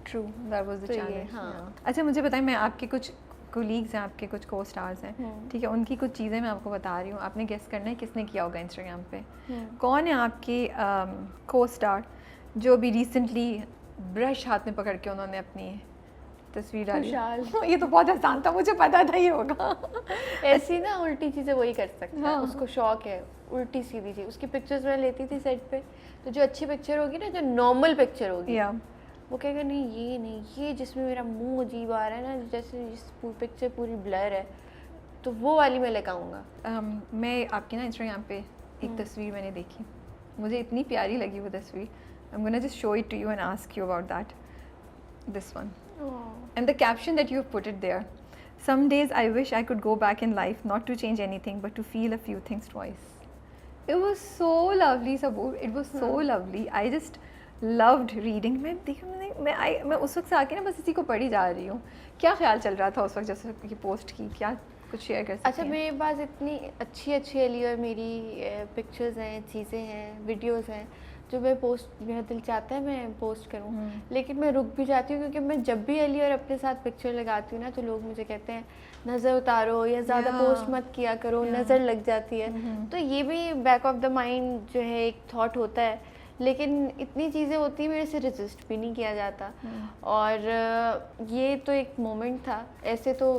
True, that was the challenge. हाँ। अच्छा मुझे बताएं, मैं आपके कुछ कोलीग्स हैं, आपके कुछ को स्टार्स हैं, ठीक है, उनकी कुछ चीज़ें मैं आपको बता रही हूँ, आपने गेस करना है किसने किया होगा इंस्टाग्राम पे। कौन है आपके को स्टार जो अभी रिसेंटली ब्रश हाथ में पकड़ के उन्होंने अपनी तस्वीर डाली? ये तो बहुत आसान था, मुझे पता था ये होगा। ऐसी ना उल्टी चीज़ें वही कर सकता है, उसको शौक है उल्टी सीधी चीज़। उसकी पिक्चर्स मैं लेती थी सेट पे, तो जो अच्छी पिक्चर होगी ना, जो नॉर्मल पिक्चर होगी, वो कहेगा नहीं ये जिसमें मेरा मुंह अजीब आ रहा है ना, जैसे पिक्चर पूरी ब्लर है, तो वो वाली मैं लगाऊंगा। मैं आपकी ना इंस्टाग्राम पे एक तस्वीर मैंने देखी, मुझे इतनी प्यारी लगी वो तस्वीर. I'm gonna just show it to you and ask you about that. This one. And the caption that you've put it there. Some days I wish I could go back in life, not to change anything, but to feel a few things twice. It was so lovely, Saboor. It was so lovely. I just loved reading. मैं उस वक्त से आके ना बस इसी को पढ़ी जा रही हूँ. क्या ख्याल चल रहा था उस वक्त जैसे ये पोस्ट की? क्या कुछ शेयर कर सकते हैं? अच्छा, मेरे पास इतनी अच्छी अच्छी अली और मेरी पिक्चर्स हैं, चीज़ें हैं, वीडियोस हैं जो मैं पोस्ट, मेरा दिल चाहता है मैं पोस्ट करूं, लेकिन मैं रुक भी जाती हूँ क्योंकि मैं जब भी अली और अपने साथ पिक्चर लगाती हूँ ना तो लोग मुझे कहते हैं नज़र उतारो या ज़्यादा पोस्ट मत किया करो, नज़र लग जाती है. तो ये भी बैक ऑफ द माइंड जो है एक थॉट होता है, लेकिन इतनी चीज़ें होती हैं मेरे से रेजिस्ट भी नहीं किया जाता. और ये तो एक मोमेंट था. ऐसे तो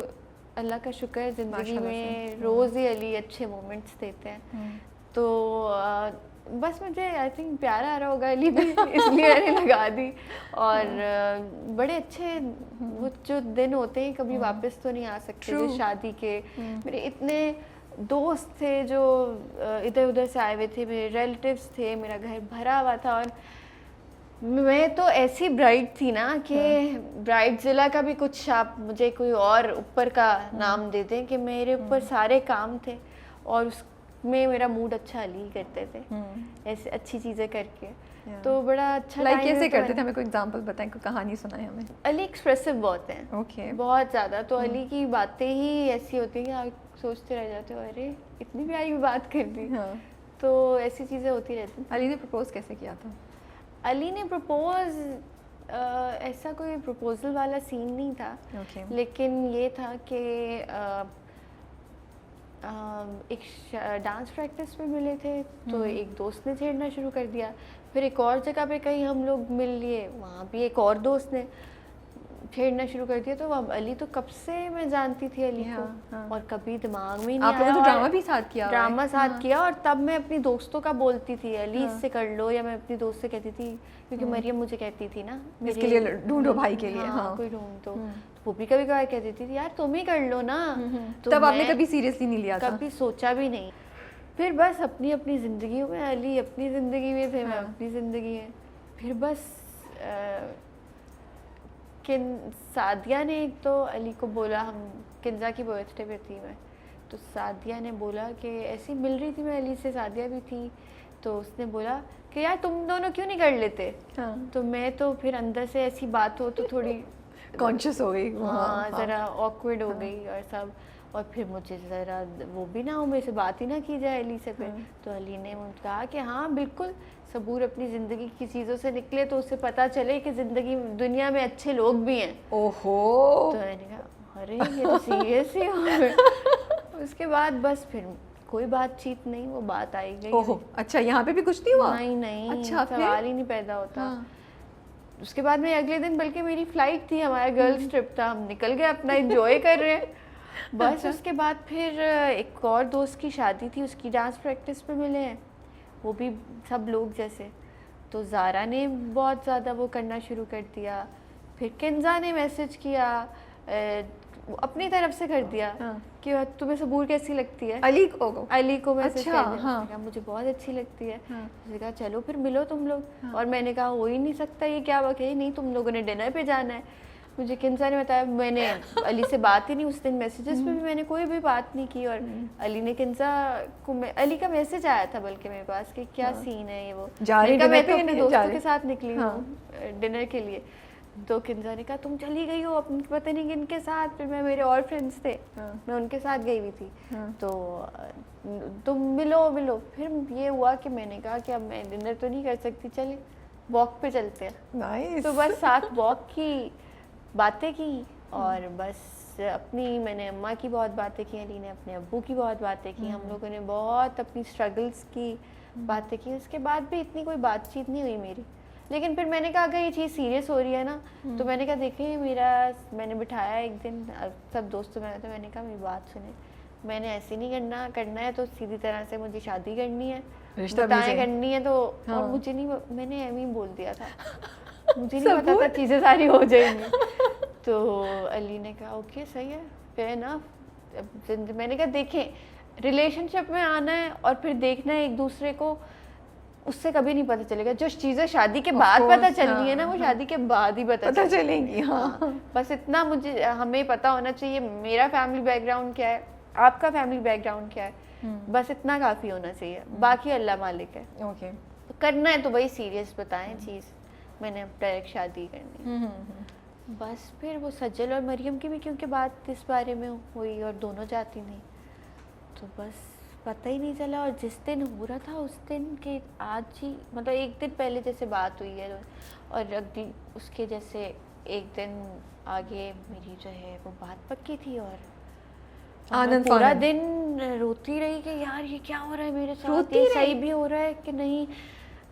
अल्लाह का शुक्र है ज़िंदगी में रोज़ ही अली अच्छे मोमेंट्स देते हैं. तो बस मुझे आई थिंक प्यार आ रहा होगा अली भी इसलिए मैंने लगा दी. और बड़े अच्छे वो जो दिन होते हैं कभी वापस तो नहीं आ सकते. जो शादी के मेरे इतने दोस्त थे जो इधर उधर से आए हुए थे, मेरे रिलेटिव्स थे, मेरा घर भरा हुआ था. और मैं तो ऐसी ब्राइड थी ना कि ब्राइड जिला का भी कुछ आप मुझे कोई और ऊपर का नाम दे दें कि मेरे ऊपर सारे काम थे और उसमें मेरा मूड अच्छा अली करते थे ऐसे अच्छी चीज़ें करके. तो बड़ा अच्छा लाइक कैसे करते थे? हमें कोई एग्जांपल बताएं, कोई कहानी सुनाएं हमें. अली एक्सप्रेसिव बहुत हैं. ओके. बहुत ज़्यादा. तो अली की बातें ही ऐसी होती हैं कि आप सोचते रह जाते हो अरे इतनी प्यारी बात कर दी. तो ऐसी चीज़ें होती रहती. अली ने प्रपोज कैसे किया था? अली ने प्रपोज ऐसा कोई प्रपोजल वाला सीन नहीं था. लेकिन ये था कि एक डांस प्रैक्टिस में मिले थे तो एक दोस्त ने छेड़ना शुरू कर दिया. फिर एक और जगह पे कहीं हम लोग मिल लिए, वहाँ भी एक और दोस्त ने छेड़ना शुरू कर दिया. तो अब अली तो कब से मैं जानती थी अली को. और कभी दिमाग में नहीं आया. तो ड्रामा भी साथ किया? ड्रामा साथ किया. और तब मैं अपनी दोस्तों का बोलती थी अली इससे कर लो, या मैं अपनी दोस्त से कहती थी क्योंकि मरियम मुझे कहती थी ना इसके लिए ढूंढो भाई के लिए. कोई ढूंढ तो वो भी कभी कभार कहती थी यार तुम ही कर लो ना. तो तब आपने कभी सीरियसली नहीं लिया था? कभी सोचा भी नहीं. फिर बस अपनी अपनी ज़िंदगी में, अली अपनी ज़िंदगी में थे, मैं अपनी ज़िंदगी में. फिर बस सादिया ने एक तो अली को बोला, हम किंजा की बर्थडे पे थी मैं, तो सादिया ने बोला कि ऐसी मिल रही थी मैं अली से, सादिया भी थी, तो उसने बोला कि यार तुम दोनों क्यों नहीं कर लेते. तो मैं तो फिर अंदर से ऐसी बात हो तो थोड़ी कॉन्शियस हो गई. ज़रा ऑकवर्ड हो गई और सब. और फिर मुझे ज़रा वो भी ना हो, मेरे से बात ही ना की जाए अली से. फिर तो अली ने मुझे कहा कि हाँ बिल्कुल सबूर अपनी ज़िंदगी की चीज़ों से निकले तो उसे पता चले कि ज़िंदगी दुनिया में अच्छे लोग भी हैं. ओहो. तो मैंने कहा अरे ये तो सीरियस ही हो. उसके बाद बस फिर कोई बातचीत नहीं, वो बात आई गई. ओहो अच्छा, यहाँ पे भी कुछ नहीं हुआ? नहीं. अच्छा, सवाल ही नहीं पैदा होता. उसके बाद में अगले दिन, बल्कि मेरी फ़्लाइट थी, हमारा गर्ल्स ट्रिप था, हम निकल गए अपना एंजॉय कर रहे हैं बस. अच्छा. उसके बाद फिर एक और दोस्त की शादी थी, उसकी डांस प्रैक्टिस पे मिले हैं, वो भी सब लोग जैसे. तो ज़ारा ने बहुत ज़्यादा वो करना शुरू कर दिया. फिर किंजा ने मैसेज किया, अपनी तरफ से कर दिया कि तुम्हें सबूर कैसी लगती है. अली को मैसेज कर दिया. मुझे बहुत अच्छी लगती है. उसने कहा चलो फिर मिलो तुम लोग. और मैंने कहा हो ही नहीं सकता, ये क्या बात है, नहीं तुम लोगों ने डिनर पे जाना है. मुझे किंजा ने बताया, मैंने अली से बात ही नहीं उस दिन, मैसेजेस पे भी मैंने कोई भी बात नहीं की. और अली ने किंजा को, अली का मैसेज आया था बल्कि मेरे पास कि क्या सीन है ये वो. मैं तो अपने दोस्तों के साथ निकली हूँ डिनर के लिए. तो किंजा ने कहा तुम चली गई हो अपने पता नहीं किन के साथ. फिर मैं, मेरे और फ्रेंड्स थे, मैं उनके साथ गई हुई थी. तो तुम मिलो. फिर ये हुआ कि मैंने कहा कि अब मैं डिनर तो नहीं कर सकती, चले वॉक पे चलते हैं. तो बस साथ वॉक की, बातें की. और बस अपनी, मैंने अम्मा की बहुत बातें की, अली ने अपने अब्बू की बहुत बातें की. हम लोगों ने बहुत अपनी स्ट्रगल्स की बातें की. उसके बाद भी इतनी कोई बातचीत नहीं हुई मेरी. लेकिन फिर मैंने कहा अगर ये चीज़ सीरियस हो रही है ना, तो मैंने कहा देखें मैंने बिठाया एक दिन सब दोस्तों में, तो मैंने कहा मेरी बात सुने, मैंने ऐसे नहीं करना है तो सीधी तरह से मुझे शादी करनी है, बताएं करनी है तो. और मुझे नहीं, मैंने एम ही बोल दिया था, मुझे नहीं पता था चीज़ें सारी हो जाएंगी. तो अली ने कहा ओके सही है, फेयर इनफ. मैंने कहा देखें रिलेशनशिप में आना है और फिर देखना है एक दूसरे को उससे कभी नहीं पता चलेगा। जो चीज़ें शादी के बाद पता चलनी है ना, वो शादी के बाद ही पता चलेंगी। हाँ, बस इतना मुझे हमें पता होना चाहिए, मेरा फैमिली बैकग्राउंड क्या है, आपका फैमिली बैकग्राउंड क्या है, बस इतना काफ़ी होना चाहिए। बाकी अल्लाह मालिक है। ओके, तो करना है तो भाई सीरियस बताएं चीज़, मैंने अब डायरेक्ट शादी करनी। बस फिर वो सज्जल और मरियम की भी क्योंकि बात इस बारे में हुई और दोनों जाती नहीं, तो बस पता ही नहीं चला। और जिस दिन हो रहा था उस दिन के आज ही मतलब एक दिन पहले जैसे बात हुई है, और अगली उसके जैसे एक दिन आगे मेरी जो है वो बात पक्की थी। और आनंद पूरा दिन रोती रही कि यार ये क्या हो रहा है मेरे साथ, ये सही भी हो रहा है कि नहीं,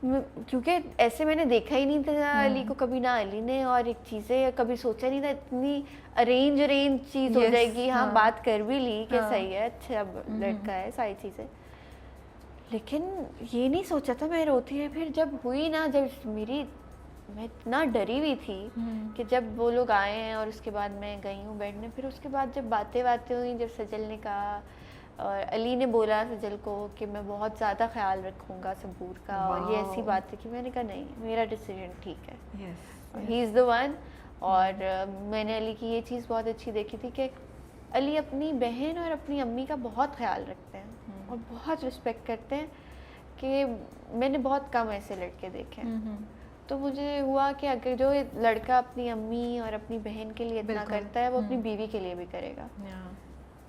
क्योंकि ऐसे मैंने देखा ही नहीं था अली को कभी, ना अली ने, और एक चीज़ें कभी सोचा नहीं था इतनी अरेंज चीज़ हो जाएगी। हाँ, बात कर भी ली कि सही है, अच्छा लड़का है, सारी चीज़ें, लेकिन ये नहीं सोचा था मैं रोती है। फिर जब हुई ना, जब मैं इतना डरी हुई थी कि जब वो लोग आए हैं और उसके बाद मैं गई हूँ बैठने, फिर उसके बाद जब बातें हुई, जब सजल ने कहा और अली ने बोला सजल को कि मैं बहुत ज़्यादा ख्याल रखूँगा सबूर का, और ये ऐसी बात है कि मैंने कहा नहीं, मेरा डिसीजन ठीक है, ही इज़ द वन। और मैंने अली की ये चीज़ बहुत अच्छी देखी थी कि अली अपनी बहन और अपनी अम्मी का बहुत ख्याल रखते हैं और बहुत रिस्पेक्ट करते हैं, कि मैंने बहुत कम ऐसे लड़के देखे हैं। तो मुझे हुआ कि अगर जो लड़का अपनी अम्मी और अपनी बहन के लिए इतना करता है, वो अपनी बीवी के लिए भी करेगा।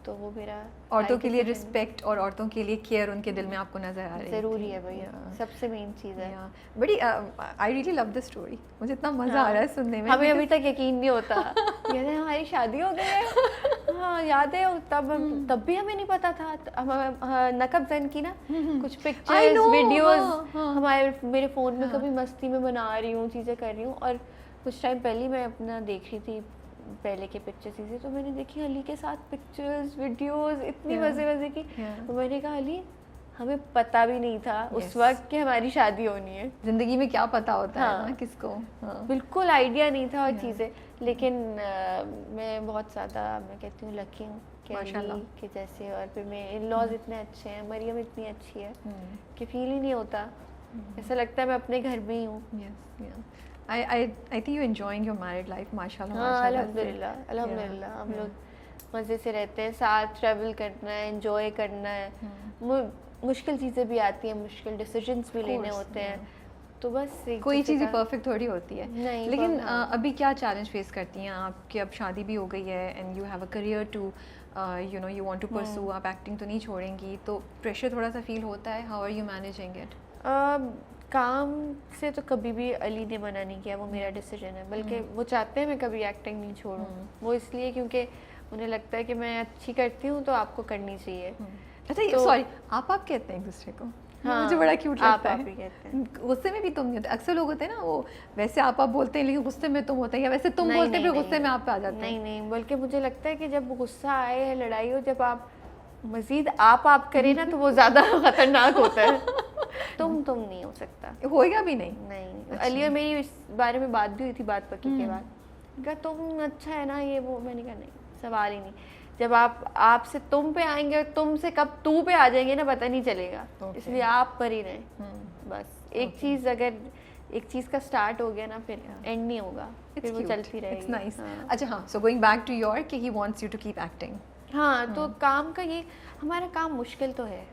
तो वो मेरा औरतों के लिए रिस्पेक्ट और औरतों के लिए केयर उनके दिल में आपको नजर आ रही है, ज़रूरी है भैया, सबसे मेन चीज़ है। बड़ी I really love the story, मुझे इतना मज़ा आ रहा है सुनने में। हमें अभी तक यकीन नहीं होता, याद है हमारी शादी हो गई है। हाँ याद है, तब भी हमें नहीं पता था। नकब जन की ना कुछ पिक्चर्स वीडियोस हमारे मेरे फ़ोन में कभी मस्ती में बना रही हूँ, चीज़ें कर रही हूँ, और कुछ टाइम पहले मैं अपना देख रही थी पहले के पिक्चर चीज़ें, तो मैंने देखी अली के साथ पिक्चर्स वीडियोस इतनी मज़े की। तो मैंने कहा अली, हमें पता भी नहीं था उस वक्त कि हमारी शादी होनी है। ज़िंदगी में क्या पता होता है ना किसको, बिल्कुल आइडिया नहीं था और चीज़ें। लेकिन मैं बहुत ज़्यादा, मैं कहती हूँ लकी हूँ कि अली के जैसे, और फिर मेरे इन लॉज इतने अच्छे हैं, मरियम इतनी अच्छी है कि फील ही नहीं होता, ऐसा लगता है मैं अपने घर में ही हूँ। I think you enjoying your married life, माशाल्लाह। हाँ, अल्हम्दुलिल्लाह हम लोग मज़े से रहते हैं, साथ ट्रैवल करना है, एंजॉय करना है। मुश्किल चीज़ें भी आती हैं, मुश्किल डिसीजंस भी लेने होते हैं, तो बस कोई चीज़ परफेक्ट थोड़ी होती है। नहीं, लेकिन अभी क्या चैलेंज फेस करती हैं आप कि अब शादी भी हो गई है and you have a career to you want to pursue, आप एक्टिंग तो नहीं छोड़ेंगी, तो प्रेशर थोड़ा सा फील होता है, how are you managing it? काम से तो कभी भी अली ने मना नहीं किया, वो मेरा डिसीजन है, बल्कि वो चाहते हैं मैं कभी एक्टिंग नहीं छोड़ूं। वो इसलिए क्योंकि उन्हें लगता है कि मैं अच्छी करती हूँ तो आपको करनी चाहिए। अच्छा, तो सॉरी, आप कहते हैं एक दूसरे को? हाँ, मुझे बड़ा क्यूट लगता है। आप ही कहते हैं। गुस्से में भी तुम नहीं होते? अक्सर लोग होते हैं ना, वो वैसे आप बोलते हैं लेकिन गुस्से में तुम होते हैं, या वैसे तुम बोलते हैं फिर गुस्से में आप पे आ जाते हैं? नहीं, बल्कि मुझे लगता है कि जब गुस्सा आए है, लड़ाई हो, जब आप मजीद आप करें ना तो वो ज़्यादा खतरनाक होता है। तुम नहीं हो सकता, होएगा भी नहीं। अच्छा। अली और मेरी इस बारे में बात भी हुई थी, बात पक्की के बाद, कहा तुम अच्छा है ना ये वो, मैंने कहा नहीं, सवाल ही नहीं। जब आपसे तुम पे आएंगे और तुम से कब तू पे आ जाएंगे ना, पता नहीं चलेगा। इसलिए आप पर ही रहें बस। एक चीज़ अगर एक चीज़ का स्टार्ट हो गया ना, फिर एंड नहीं होगा, फिर वो चलती रहेगी। नाइस। अच्छा हाँ, so going back to your कि he wants you to keep acting. हाँ, तो काम का ये हमारा काम मुश्किल तो है,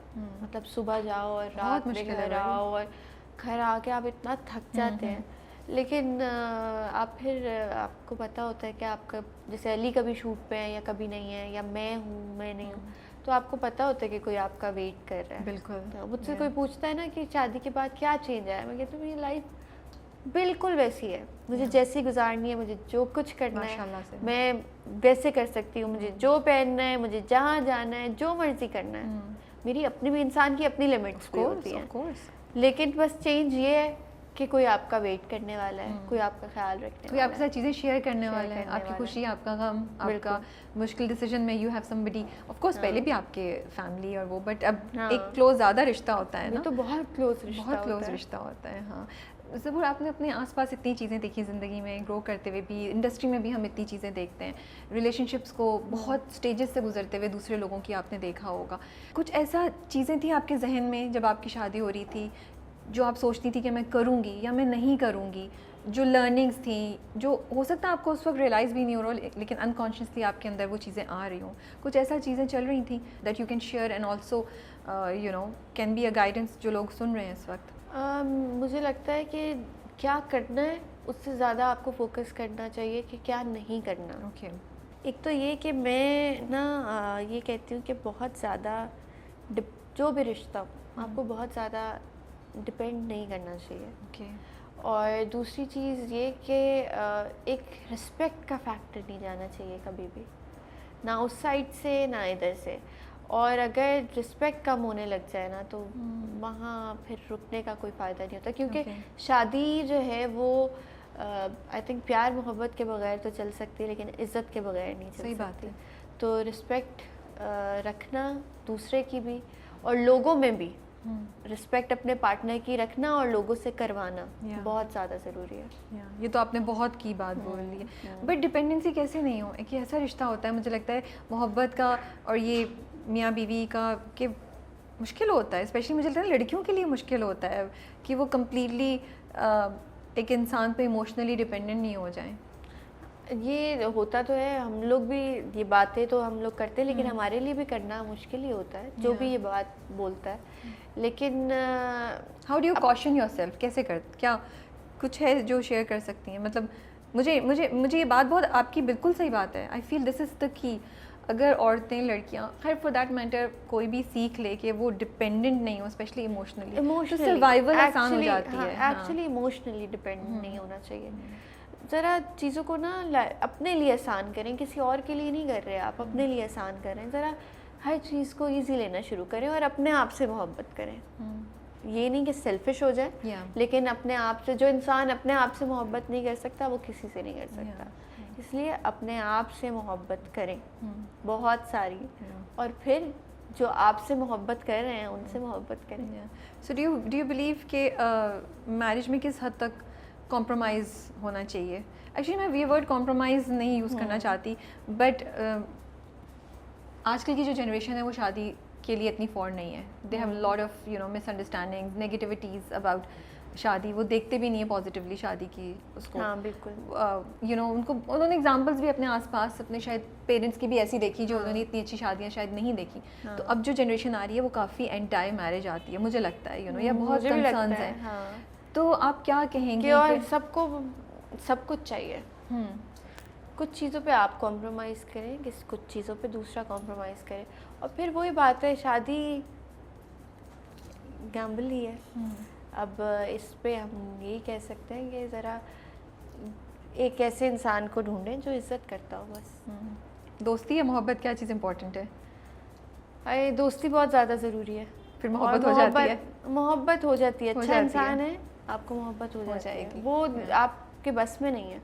मतलब सुबह जाओ और रात में घर आओ, और घर आके आप इतना थक जाते हैं, लेकिन आप फिर आपको पता होता है कि आपका जैसे अली कभी शूट पे है या कभी नहीं है, या मैं नहीं हूँ, तो आपको पता होता है कि कोई आपका वेट कर रहा है। बिल्कुल। तो मुझसे कोई पूछता है ना कि शादी के बाद क्या चेंज आया, मैं कहती हूँ मेरी लाइफ बिल्कुल वैसी है, मुझे जैसी गुजारनी है, मुझे जो कुछ करना है मैं वैसे कर सकती हूँ, मुझे जो पहनना है, मुझे जहाँ जाना है, जो मर्जी करना है। मेरी अपनी भी, इंसान की अपनी लिमिट्स भी होती हैं, लेकिन बस चेंज ये है कि कोई आपका वेट करने वाला है, कोई आपका ख्याल रखने वाला है, कोई आपके साथ चीज़ें शेयर करने वाला है, आपकी खुशी, आपका गम, आपका मुश्किल डिसीजन में you have somebody. Of course पहले भी आपके फैमिली और वो, बट अब एक क्लोज ज़्यादा रिश्ता होता है ना, तो बहुत क्लोज रिश्ता होता है। हाँ ज़रूर, आपने अपने आसपास इतनी चीज़ें देखी ज़िंदगी में, ग्रो करते हुए भी, इंडस्ट्री में भी हम इतनी चीज़ें देखते हैं, रिलेशनशिप्स को बहुत स्टेजेस से गुजरते हुए दूसरे लोगों की आपने देखा होगा। कुछ ऐसा चीज़ें थी आपके जहन में जब आपकी शादी हो रही थी जो आप सोचती थी कि मैं करूँगी या मैं नहीं करूँगी, जो लर्निंग्स थी, जो हो सकता है आपको उस वक्त रियलाइज़ भी नहीं हो रहा, लेकिन अनकॉन्शियसली आपके अंदर वो चीज़ें आ रही हों, कुछ ऐसा चीज़ें चल रही थी that you can share and also you know can be a guidance जो लोग सुन रहे हैं इस वक्त? मुझे लगता है कि क्या करना है उससे ज़्यादा आपको फोकस करना चाहिए कि क्या नहीं करना। ओके। एक तो ये कि मैं ना ये कहती हूँ कि बहुत ज़्यादा जो भी रिश्ता हो आपको बहुत ज़्यादा डिपेंड नहीं करना चाहिए। ओके। और दूसरी चीज़ ये कि एक रिस्पेक्ट का फैक्टर नहीं जाना चाहिए कभी भी, ना उस साइड से ना इधर से। और अगर रिस्पेक्ट कम होने लग जाए ना तो वहाँ फिर रुकने का कोई फ़ायदा नहीं होता, क्योंकि शादी जो है वो आई थिंक प्यार मोहब्बत के बगैर तो चल सकती है लेकिन इज़्ज़त के बगैर नहीं चल सकती। तो रिस्पेक्ट रखना दूसरे की भी और लोगों में भी, रिस्पेक्ट अपने पार्टनर की रखना और लोगों से करवाना बहुत ज़्यादा ज़रूरी है। ये तो आपने बहुत की बात बोल ली है। बट डिपेंडेंसी कैसे नहीं हो, एक ऐसा रिश्ता होता है मुझे लगता है मोहब्बत का और ये मियाँ बीवी का कि मुश्किल होता है, स्पेशली मुझे लगता है लड़कियों के लिए मुश्किल होता है कि वो कम्प्लीटली एक इंसान पे इमोशनली डिपेंडेंट नहीं हो जाएं। ये होता तो है, हम लोग भी ये बातें तो हम लोग करते हैं लेकिन हमारे लिए भी करना मुश्किल ही होता है जो भी ये बात बोलता है। लेकिन how do you caution yourself, कैसे कर, क्या कुछ है जो शेयर कर सकती हैं? मतलब मुझे मुझे मुझे ये बात बहुत आपकी बिल्कुल सही बात है। I feel this is the key. अगर औरतें लड़कियां खैर फॉर दैट मैटर कोई भी सीख ले कि वो डिपेंडेंट नहीं हो स्पेशली इमोशनली, तो सर्वाइवल आसान हो जाती है। एक्चुअली इमोशनली डिपेंडेंट नहीं होना चाहिए। ज़रा चीज़ों को ना अपने लिए आसान करें, किसी और के लिए नहीं कर रहे आप, अपने लिए आसान करें। ज़रा हर चीज़ को इजी लेना शुरू करें और अपने आप से मोहब्बत करें। ये नहीं कि सेल्फिश हो जाए लेकिन अपने आप से, जो इंसान अपने आप से मोहब्बत नहीं कर सकता वो किसी से नहीं कर सकता। इसलिए अपने आप से मोहब्बत करें बहुत सारी, और फिर जो आपसे मोहब्बत कर रहे हैं उनसे मोहब्बत करें। सो डू यू बिलीव कि मैरिज में किस हद तक कॉम्प्रोमाइज़ होना चाहिए? एक्चुअली मैं ये वर्ड कॉम्प्रोमाइज़ नहीं यूज़ करना चाहती, बट आजकल की जो जनरेशन है वो शादी के लिए इतनी फॉर नहीं है। They have lot of you know misunderstandings, negativities about शादी। वो देखते भी नहीं है पॉजिटिवली शादी की उसको। हाँ बिल्कुल। यू नो उन्होंने एग्जांपल्स भी अपने आसपास अपने शायद पेरेंट्स की भी ऐसी देखी जो उन्होंने इतनी अच्छी शादियां शायद नहीं देखी। तो अब जो जनरेशन आ रही है वो काफ़ी एंटी मैरिज आती है मुझे लगता है, यू नो, या बहुत कंसर्न्स हैं। तो आप क्या कहेंगे? और सबको सब कुछ चाहिए। कुछ चीज़ों पे आप कॉम्प्रोमाइज़ करें, कुछ चीज़ों पे दूसरा कॉम्प्रोमाइज़ करें, और फिर वही बात है, शादी गैम्बल ही है। अब इस पे हम यही कह सकते हैं कि ज़रा एक ऐसे इंसान को ढूंढें जो इज़्ज़त करता हो बस। दोस्ती या मोहब्बत, क्या चीज़ इम्पोर्टेंट है? अरे दोस्ती बहुत ज़्यादा ज़रूरी है। फिर मोहब्बत हो जाती है। मोहब्बत हो जाती है, अच्छा इंसान है आपको मोहब्बत हो जाएगी। वो आपके बस में नहीं है,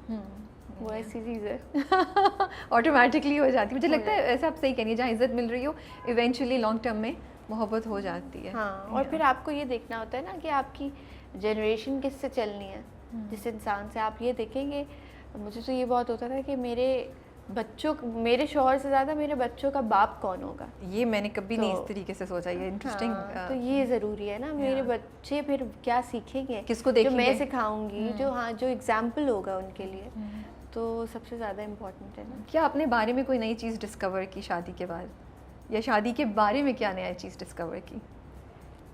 वो ऐसी चीज़ है ऑटोमेटिकली हो जाती है। मुझे लगता है ऐसा आप सही कह रही है, जहाँ इज्जत मिल रही हो इवेंचुअली लॉन्ग टर्म में मोहब्बत हो जाती है। हाँ, और फिर आपको ये देखना होता है ना कि आपकी जनरेशन किससे चलनी है। जिस इंसान से आप ये देखेंगे, मुझे तो ये बहुत होता था कि मेरे शौहर से ज़्यादा मेरे बच्चों का बाप कौन होगा। ये मैंने कभी नहीं इस तरीके से सोचा, ये इंटरेस्टिंग। तो ये ज़रूरी है ना, मेरे बच्चे फिर क्या सीखेंगे, किसको देखेंगे, जो मैं सिखाऊंगी, जो एग्जाम्पल होगा उनके लिए, तो सबसे ज़्यादा इम्पोर्टेंट है ना। क्या आपने बारे में कोई नई चीज़ डिस्कवर की शादी के बाद, या शादी के बारे में क्या नया चीज़ डिस्कवर की?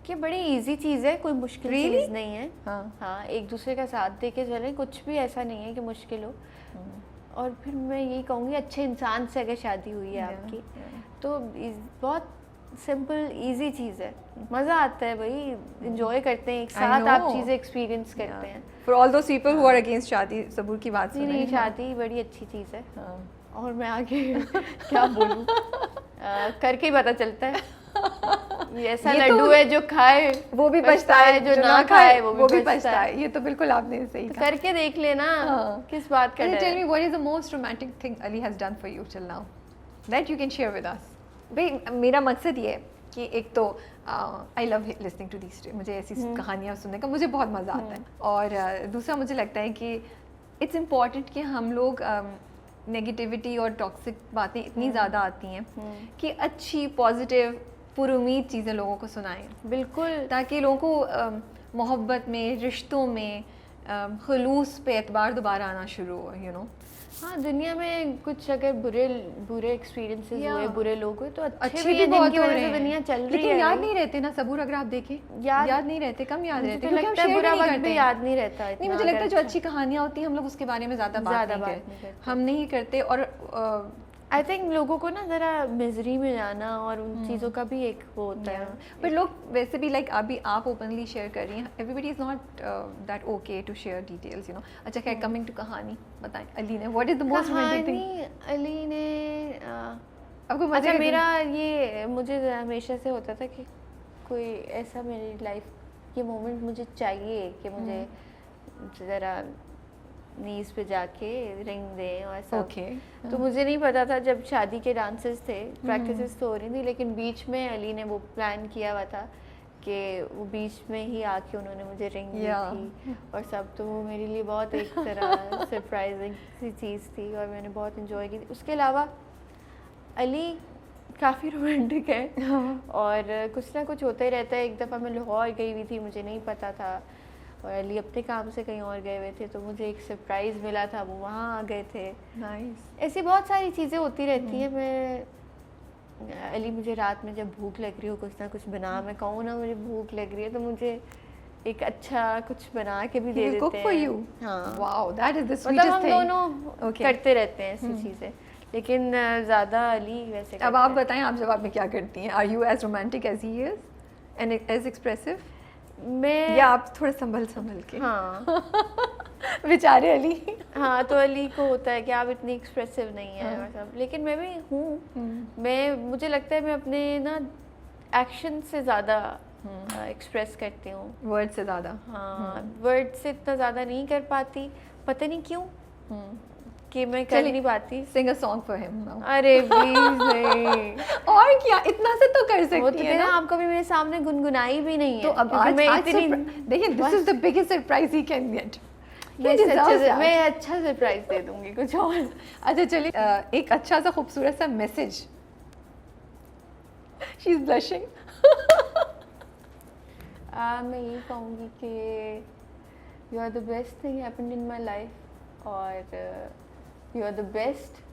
कि बड़ी इजी चीज़ है, कोई मुश्किल चीज़ नहीं है। हाँ, एक दूसरे का साथ दे के चलें, कुछ भी ऐसा नहीं है कि मुश्किल हो। और फिर मैं यही कहूँगी, अच्छे इंसान से अगर शादी हुई है आपकी तो बहुत सिंपल इजी चीज़ है, मज़ा आता है भाई, इंजॉय करते हैं एक साथ, आप चीज़ें एक्सपीरियंस करते हैं। For all those people who are against शादी, सबूर की बात सुन रहे हैं। शादी बड़ी अच्छी चीज़ है। और मैं आगे क्या बोलूँ, करके ही पता चलता है। ऐसा लड्डू है जो खाए वो भी पछता है, जो ना खाए वो भी पछता है। ये तो बिल्कुल आपने सही कहा। करके देख लेना किस बात का। Tell me what is the most romantic thing Ali has done for you till now that you can share with us? भाई मेरा मकसद ये है कि एक तो I love listening to these, मुझे ऐसी कहानियाँ सुनने का मुझे बहुत मज़ा आता है, और दूसरा मुझे लगता है कि इट्स इम्पॉर्टेंट कि हम लोग नेगेटिविटी और टॉक्सिक बातें इतनी ज़्यादा आती हैं कि अच्छी पॉजिटिव पुरुमीद चीज़ें लोगों को सुनाएं, बिल्कुल, ताकि लोगों को मोहब्बत में, रिश्तों में खलूस पे एतबार दोबारा आना शुरू हुआ, यू नो? हाँ, दुनिया में कुछ अगर बुरे एक्सपीरियंसेस हुए, बुरे लोग हुए, तो अच्छे भी बहुत हो रहे हैं, दुनिया चल रही है। लेकिन याद नहीं रहते ना सबूर, अगर आप देखें याद नहीं रहते, कम याद रहते, क्योंकि हम शेयर नहीं करते, याद नहीं रहता। नहीं, मुझे लगता है जो अच्छी कहानियाँ होती हैं हम लोग उसके बारे में ज़्यादा बात नहीं करते, हम नहीं करते। और आई थिंक लोगों को ना ज़रा मिजरी में जाना और उन चीज़ों का भी एक वो होता है। पर लोग वैसे भी लाइक अभी आप ओपनली शेयर कर रही हैं, everybody is not that okay to share details, you know? अच्छा, खैर, कमिंग टू कहानी, बताएं अली ने what is the most romantic thing? Ali ने आपको अच्छा, मेरा ये मुझे हमेशा से होता था कि कोई ऐसा मेरी लाइफ ये मोमेंट मुझे चाहिए कि मुझे ज़रा नीज पे जाके रिंग दें और सब। तो मुझे नहीं पता था, जब शादी के डांसेस थे, प्रैक्टिसेस तो हो रही थी, लेकिन बीच में अली ने वो प्लान किया हुआ था कि वो बीच में ही आके उन्होंने मुझे रिंग दी थी और सब। तो वो मेरे लिए बहुत एक तरह सरप्राइजिंग सी चीज़ थी और मैंने बहुत इन्जॉय की थी। उसके अलावा अली काफ़ी रोमांटिक है और कुछ ना कुछ होता ही रहता है। एक दफ़ा मैं लाहौर गई हुई थी, मुझे नहीं पता था, और अली अपने काम से कहीं और गए हुए थे, तो मुझे एक सरप्राइज़ मिला था, वो वहाँ आ गए थे। नाइस। ऐसी बहुत सारी चीज़ें होती रहती हैं। मैं अली मुझे रात में जब भूख लग रही हो कुछ ना कुछ बना, मैं कहूँ ना मुझे भूख लग रही है, तो मुझे एक अच्छा कुछ बना के भी दे देते हैं। हाँ, wow, that is the sweetest thing. हम दोनों करते रहते हैं ऐसी चीज़ें, लेकिन ज़्यादा अली वैसे। अब आप बताएं, आप जवाब में क्या करती हैं? Are you as romantic as he is and as expressive? मैं, या आप थोड़ा संभल के? हाँ बेचारे अली। हाँ, तो अली को होता है कि आप इतनी एक्सप्रेसिव नहीं है और सब, लेकिन मैं भी हूँ। मुझे लगता है मैं अपने ना एक्शन से ज़्यादा एक्सप्रेस करती हूँ, वर्ड से ज़्यादा। हाँ, वर्ड से इतना ज़्यादा नहीं कर पाती, पता नहीं क्यों कि मैं कर नहीं पाती। Sing a song for him now. अरे प्लीज नहीं। और क्या, इतना से तो कर सकती है ना। आप कभी मेरे सामने गुनगुनाई भी नहीं है, तो अब आज इतनी देखिए, this is the biggest surprise he can get. मैं अच्छा सरप्राइज दे दूंगी कुछ और। अच्छा, चलिए, एक अच्छा सा खूबसूरत सा मैसेज। She is blushing. मैं ये कहूँगी कि you are the best thing happened in my life, और यू आर द बेस्ट,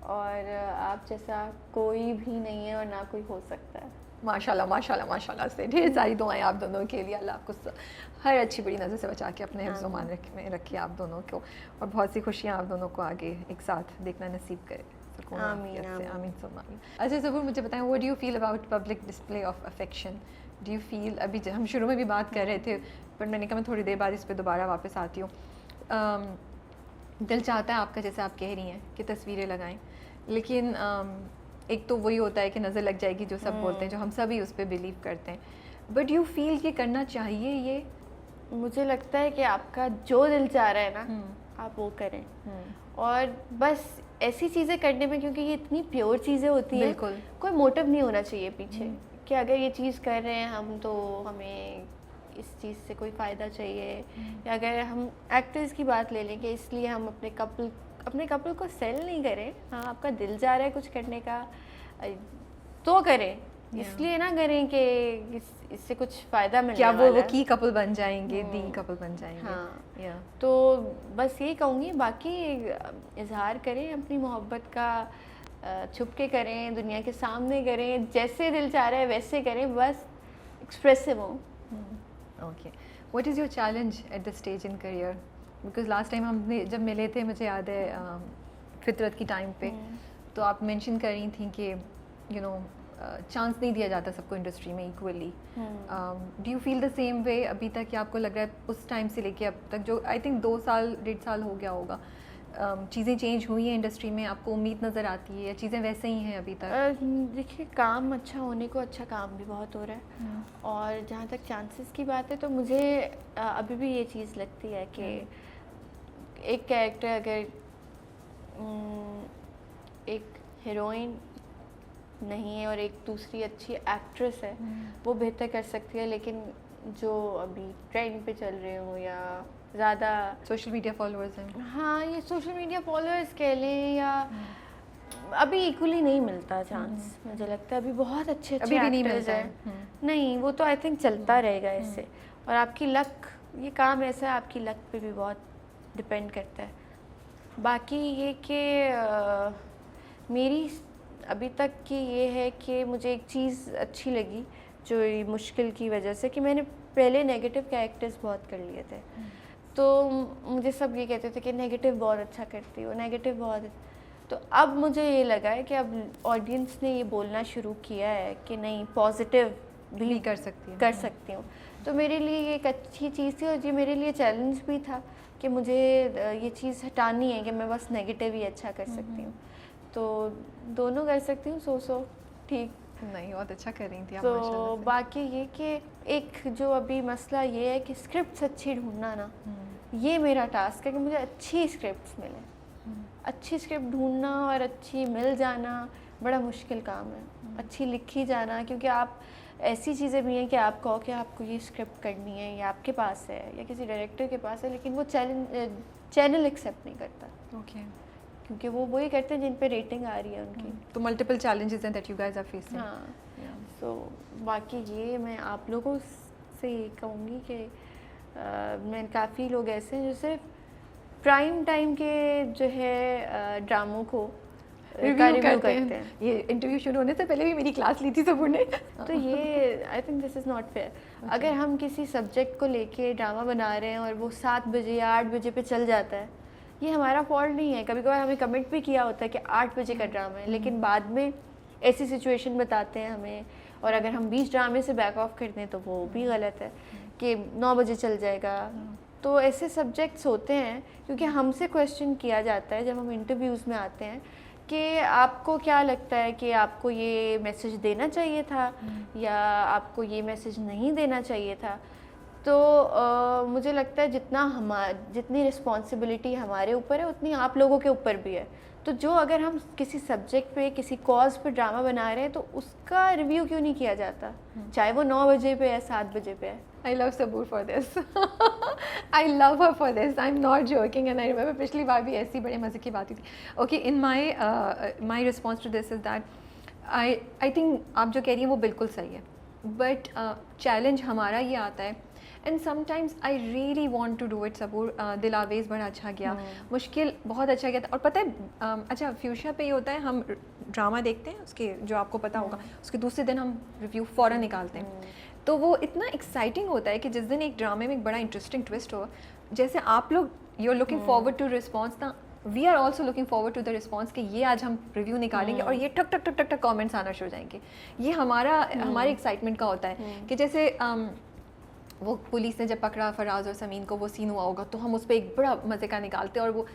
और आप जैसा कोई भी नहीं है और ना कोई हो सकता है। माशाल्लाह माशाल्लाह माशाल्लाह से ढेर सारी दुआएं आप दोनों के लिए। अल्लाह आपको हर अच्छी बड़ी नज़र से बचा के अपने हिफ्ज़ मान में रखिए आप दोनों को, और बहुत सी खुशियाँ आप दोनों को आगे एक साथ देखना नसीब करे। आमीन आमीन सुम्मा आमीन। अच्छा ज़रूर, मुझे बताएं, what do you feel about public display of affection? Do you feel, अभी हम शुरू में भी बात कर रहे थे, पर मैंने कहा मैं थोड़ी देर बाद इस पर दोबारा वापस आती हूँ। दिल चाहता है आपका, जैसे आप कह रही हैं, कि तस्वीरें लगाएं, लेकिन एक तो वही होता है कि नज़र लग जाएगी, जो सब बोलते हैं, जो हम सभी उस पर बिलीव करते हैं। बट यू फील कि करना चाहिए ये? मुझे लगता है कि आपका जो दिल चाह रहा है ना, आप वो करें, और बस ऐसी चीज़ें करने में, क्योंकि ये इतनी प्योर चीज़ें होती हैं, कोई मोटिव नहीं होना चाहिए पीछे कि अगर ये चीज़ कर रहे हैं हम तो हमें इस चीज़ से कोई फ़ायदा चाहिए, या अगर हम एक्टर्स की बात ले लें कि इसलिए हम अपने कपल को सेल नहीं करें। हाँ, आपका दिल जा रहा है कुछ करने का तो करें, इसलिए ना करें कि इससे कुछ फ़ायदा मिले, क्या वो की कपल बन जाएंगे, दी कपल बन जाएंगे। हाँ, तो बस यही कहूँगी। बाकी इजहार करें अपनी मोहब्बत का, छुप के करें, दुनिया के सामने करें, जैसे दिल चाह रहा है वैसे करें, बस एक्सप्रेसिव हो। Okay, what is your challenge at the stage in career? Because last time हमने जब मिले थे, मुझे याद है फितरत की टाइम पे, तो आप मेंशन कर रही थी कि यू नो चांस नहीं दिया जाता सबको इंडस्ट्री में equally. Do you feel the same way अभी तक, कि आपको लग रहा है उस टाइम से लेके अब तक, जो आई थिंक 2 साल 1.5 साल हो गया होगा, चीज़ें चेंज हुई हैं इंडस्ट्री में, आपको उम्मीद नज़र आती है या चीज़ें वैसे ही हैं अभी तक? देखिए, काम अच्छा होने को अच्छा काम भी बहुत हो रहा है, और जहाँ तक चांसेस की बात है, तो मुझे अभी भी ये चीज़ लगती है कि एक कैरेक्टर अगर एक हीरोइन नहीं है और एक दूसरी अच्छी एक्ट्रेस है, वो बेहतर कर सकती है। लेकिन जो अभी ट्रेंड पे चल रहे हो या ज़्यादा सोशल मीडिया फॉलोअर्स हैं, हाँ, ये सोशल मीडिया फॉलोअर्स कह लें, या अभी इक्वली नहीं मिलता चांस। मुझे लगता है अभी बहुत अच्छे अभी भी नहीं मिलता है। नहीं, वो तो आई थिंक चलता रहेगा इससे, और आपकी लक, ये काम ऐसा है आपकी लक पे भी बहुत डिपेंड करता है। बाकी ये कि मेरी अभी तक की ये है कि मुझे एक चीज़ अच्छी लगी जो ये मुश्किल की वजह से, कि मैंने पहले नेगेटिव कैरेक्टर्स बहुत कर लिए थे। तो मुझे सब ये कहते थे कि नेगेटिव बहुत अच्छा करती हो, नेगेटिव बहुत। तो अब मुझे ये लगा है कि अब ऑडियंस ने ये बोलना शुरू किया है कि नहीं, पॉजिटिव भी कर सकती हूँ। तो मेरे लिए ये एक अच्छी चीज़ थी, और ये मेरे लिए चैलेंज भी था कि मुझे ये चीज़ हटानी है कि मैं बस नेगेटिव ही अच्छा कर सकती हूँ। तो दोनों कर सकती हूँ, सो ठीक नहीं, बहुत अच्छा कर रही थी आप तो माशाल्लाह से। बाकी ये कि एक जो अभी मसला ये है कि स्क्रिप्ट्स अच्छी ढूंढना ना, ये मेरा टास्क है कि मुझे अच्छी स्क्रिप्ट्स मिले। अच्छी स्क्रिप्ट ढूंढना और अच्छी मिल जाना बड़ा मुश्किल काम है, अच्छी लिखी जाना, क्योंकि आप ऐसी चीज़ें भी हैं कि आप कहो कि आपको ये स्क्रिप्ट करनी है, या आपके पास है या किसी डायरेक्टर के पास है, लेकिन वो चैनल एक्सेप्ट नहीं करता। ओके, क्योंकि वो वही करते हैं जिन पे रेटिंग आ रही है उनकी। तो मल्टीपल चैलेंजेस हैं that you guys are facing. हाँ, सो बाकी ये मैं आप लोगों से ये कहूँगी कि मैं काफ़ी लोग ऐसे हैं जो सिर्फ प्राइम टाइम के जो है ड्रामों को रिव्यू करते हैं। ये इंटरव्यू शुरू होने से पहले भी मेरी क्लास ली थी सबूर ने। तो ये I think this is not fair. अगर हम किसी सब्जेक्ट को लेके ड्रामा बना रहे हैं और वो 7 बजे या 8 बजे पे चल जाता है, ये हमारा फॉल्ट नहीं है। कभी कभार हमें कमिट भी किया होता है कि 8 बजे का ड्रामा है, लेकिन बाद में ऐसी सिचुएशन बताते हैं हमें, और अगर हम 20 ड्रामे से बैक ऑफ कर दें तो वो भी गलत है कि 9 बजे चल जाएगा। तो ऐसे सब्जेक्ट्स होते हैं, क्योंकि हमसे क्वेश्चन किया जाता है जब हम इंटरव्यूज़ में आते हैं कि आपको क्या लगता है कि आपको ये मैसेज देना चाहिए था या आपको ये मैसेज नहीं देना चाहिए था। तो मुझे लगता है जितनी रिस्पॉन्सिबिलिटी हमारे ऊपर है उतनी आप लोगों के ऊपर भी है। तो जो अगर हम किसी सब्जेक्ट पे, किसी कॉज पे ड्रामा बना रहे हैं, तो उसका रिव्यू क्यों नहीं किया जाता, चाहे वो 9 बजे पे है, 7 बजे पे है। I love Sabur for this. I love her for this. I'm not joking. And I remember पिछली बार भी ऐसी बड़े मज़े की बात हुई थी. Okay, in my response to this is that I think आप जो कह रही हैं वो बिल्कुल सही है. But challenge हमारा ये आता है. And sometimes I really want to do it. सबूर दिलावेज बड़ा अच्छा गया, मुश्किल बहुत अच्छा गया था। और पता है अच्छा, फ्यूशिया पे ये होता है, हम ड्रामा देखते हैं, उसके जो आपको पता होगा, उसके दूसरे दिन हम रिव्यू फ़ौरन निकालते हैं। तो वो इतना एक्साइटिंग होता है कि जिस दिन एक ड्रामे में एक बड़ा इंटरेस्टिंग ट्विस्ट हो, जैसे आप लोग you are looking forward to response ना, we are also looking forward to the response कि ये आज हम रिव्यू निकालेंगे और ये ठक ठक ठक ठक ठक कॉमेंट्स आना शुरू हो जाएंगे। ये हमारी एक्साइटमेंट का होता है कि जैसे वो पुलिस ने जब पकड़ा फराज और समीन को, वो सीन हुआ होगा, तो हम उस पर एक बड़ा मज़े का निकालते हैं। और वो,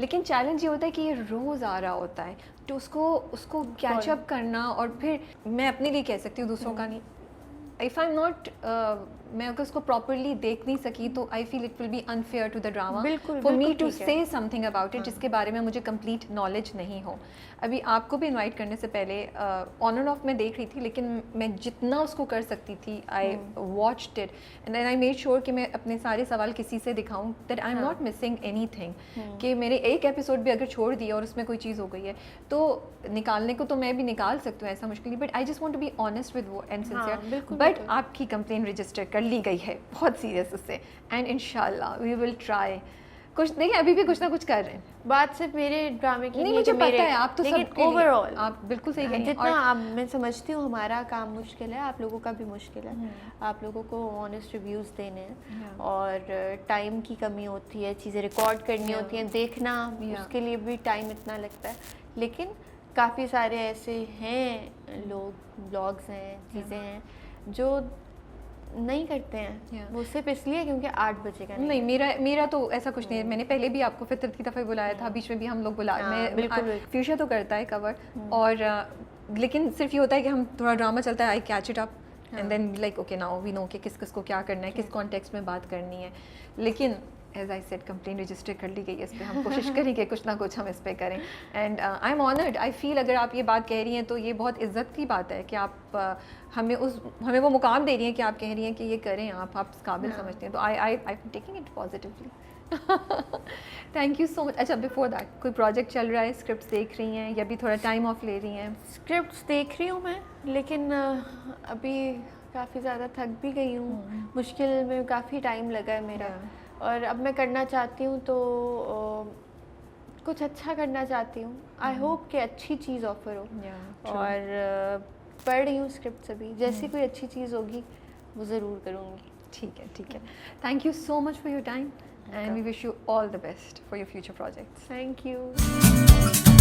लेकिन चैलेंज ये होता है कि ये रोज़ आ रहा होता है, तो उसको कैचअप करना। और फिर मैं अपने लिए कह सकती हूँ, दूसरों का नहीं, इफ़ आई एम नॉट, मैं अगर उसको प्रॉपरली देख नहीं सकी तो I feel it will be unfair to the drama for me to say something about it जिसके बारे में मुझे कंप्लीट नॉलेज नहीं हो। अभी आपको भी इनवाइट करने से पहले ऑन एंड ऑफ मैं देख रही थी, लेकिन मैं जितना उसको कर सकती थी I watched it and I made sure कि मैं अपने सारे सवाल किसी से दिखाऊं that I am not missing any thing, कि मेरे एक एपिसोड भी अगर छोड़ दिया और उसमें कोई चीज़ हो गई है तो निकालने को तो मैं भी निकाल सकती हूँ, ऐसा मुश्किल नहीं, but I just want to be honest with वो एंड सिंसियर। बट आपकी कंप्लेन रजिस्टर कर ली गई है बहुत सीरियस उससे, एंड इंशाल्लाह वी विल ट्राई। कुछ देखिए, अभी भी कुछ ना कुछ कर रहे हैं। बात सिर्फ मेरे ड्रामे की नहीं, मुझे पता है आप तो, लेकिन ओवरऑल आप बिल्कुल सही कह रही हैं। जितना आप, मैं समझती हूँ हमारा काम मुश्किल है, आप लोगों का भी मुश्किल है। आप लोगों को ऑनेस्ट रिव्यूज़ देने हैं और टाइम की कमी होती है, चीज़ें रिकॉर्ड करनी होती हैं, देखना उसके लिए भी टाइम इतना लगता है। लेकिन काफ़ी सारे ऐसे हैं लोग, ब्लॉग्स हैं, चीज़ें हैं जो नहीं करते हैं, वो सिर्फ इसलिए क्योंकि 8 बजे का नहीं। मेरा तो ऐसा कुछ नहीं है। मैंने पहले भी आपको फितरत की दफ़ा बुलाया था, बीच में भी हम लोग मैं फ्यूचर तो करता है कवर, और लेकिन सिर्फ ये होता है कि हम थोड़ा ड्रामा चलता है, I catch it up and then like okay now we know कि किस किस को क्या करना है, किस कॉन्टेक्स्ट में बात करनी है। लेकिन as I said complain register कर ली गई है इस पर, हम कोशिश करेंगे कुछ ना कुछ हम इस पर करें। And I am honoured, I feel अगर आप ये बात कह रही हैं तो ये बहुत इज्जत की बात है कि आप हमें वो मुकाम दे रही हैं कि आप कह रही हैं कि ये करें, आप काबिल समझते हैं, तो I am taking it positively. Thank you so much. अच्छा, बिफोर दैट कोई प्रोजेक्ट चल रहा है, स्क्रिप्ट देख रही हैं या भी थोड़ा टाइम ऑफ ले रही हैं? स्क्रिप्ट्स देख रही हूँ मैं, लेकिन अभी काफ़ी ज़्यादा थक भी गई हूँ, मुश्किल में काफ़ी टाइम लगा है मेरा। और अब मैं करना चाहती हूँ तो कुछ अच्छा करना चाहती हूँ। आई होप कि अच्छी चीज़ ऑफर हो। और पढ़ रही हूँ स्क्रिप्ट अभी, जैसी कोई अच्छी चीज़ होगी वो ज़रूर करूँगी। ठीक है। Thank you so much for your time and we wish you all the best for your future projects. Thank you.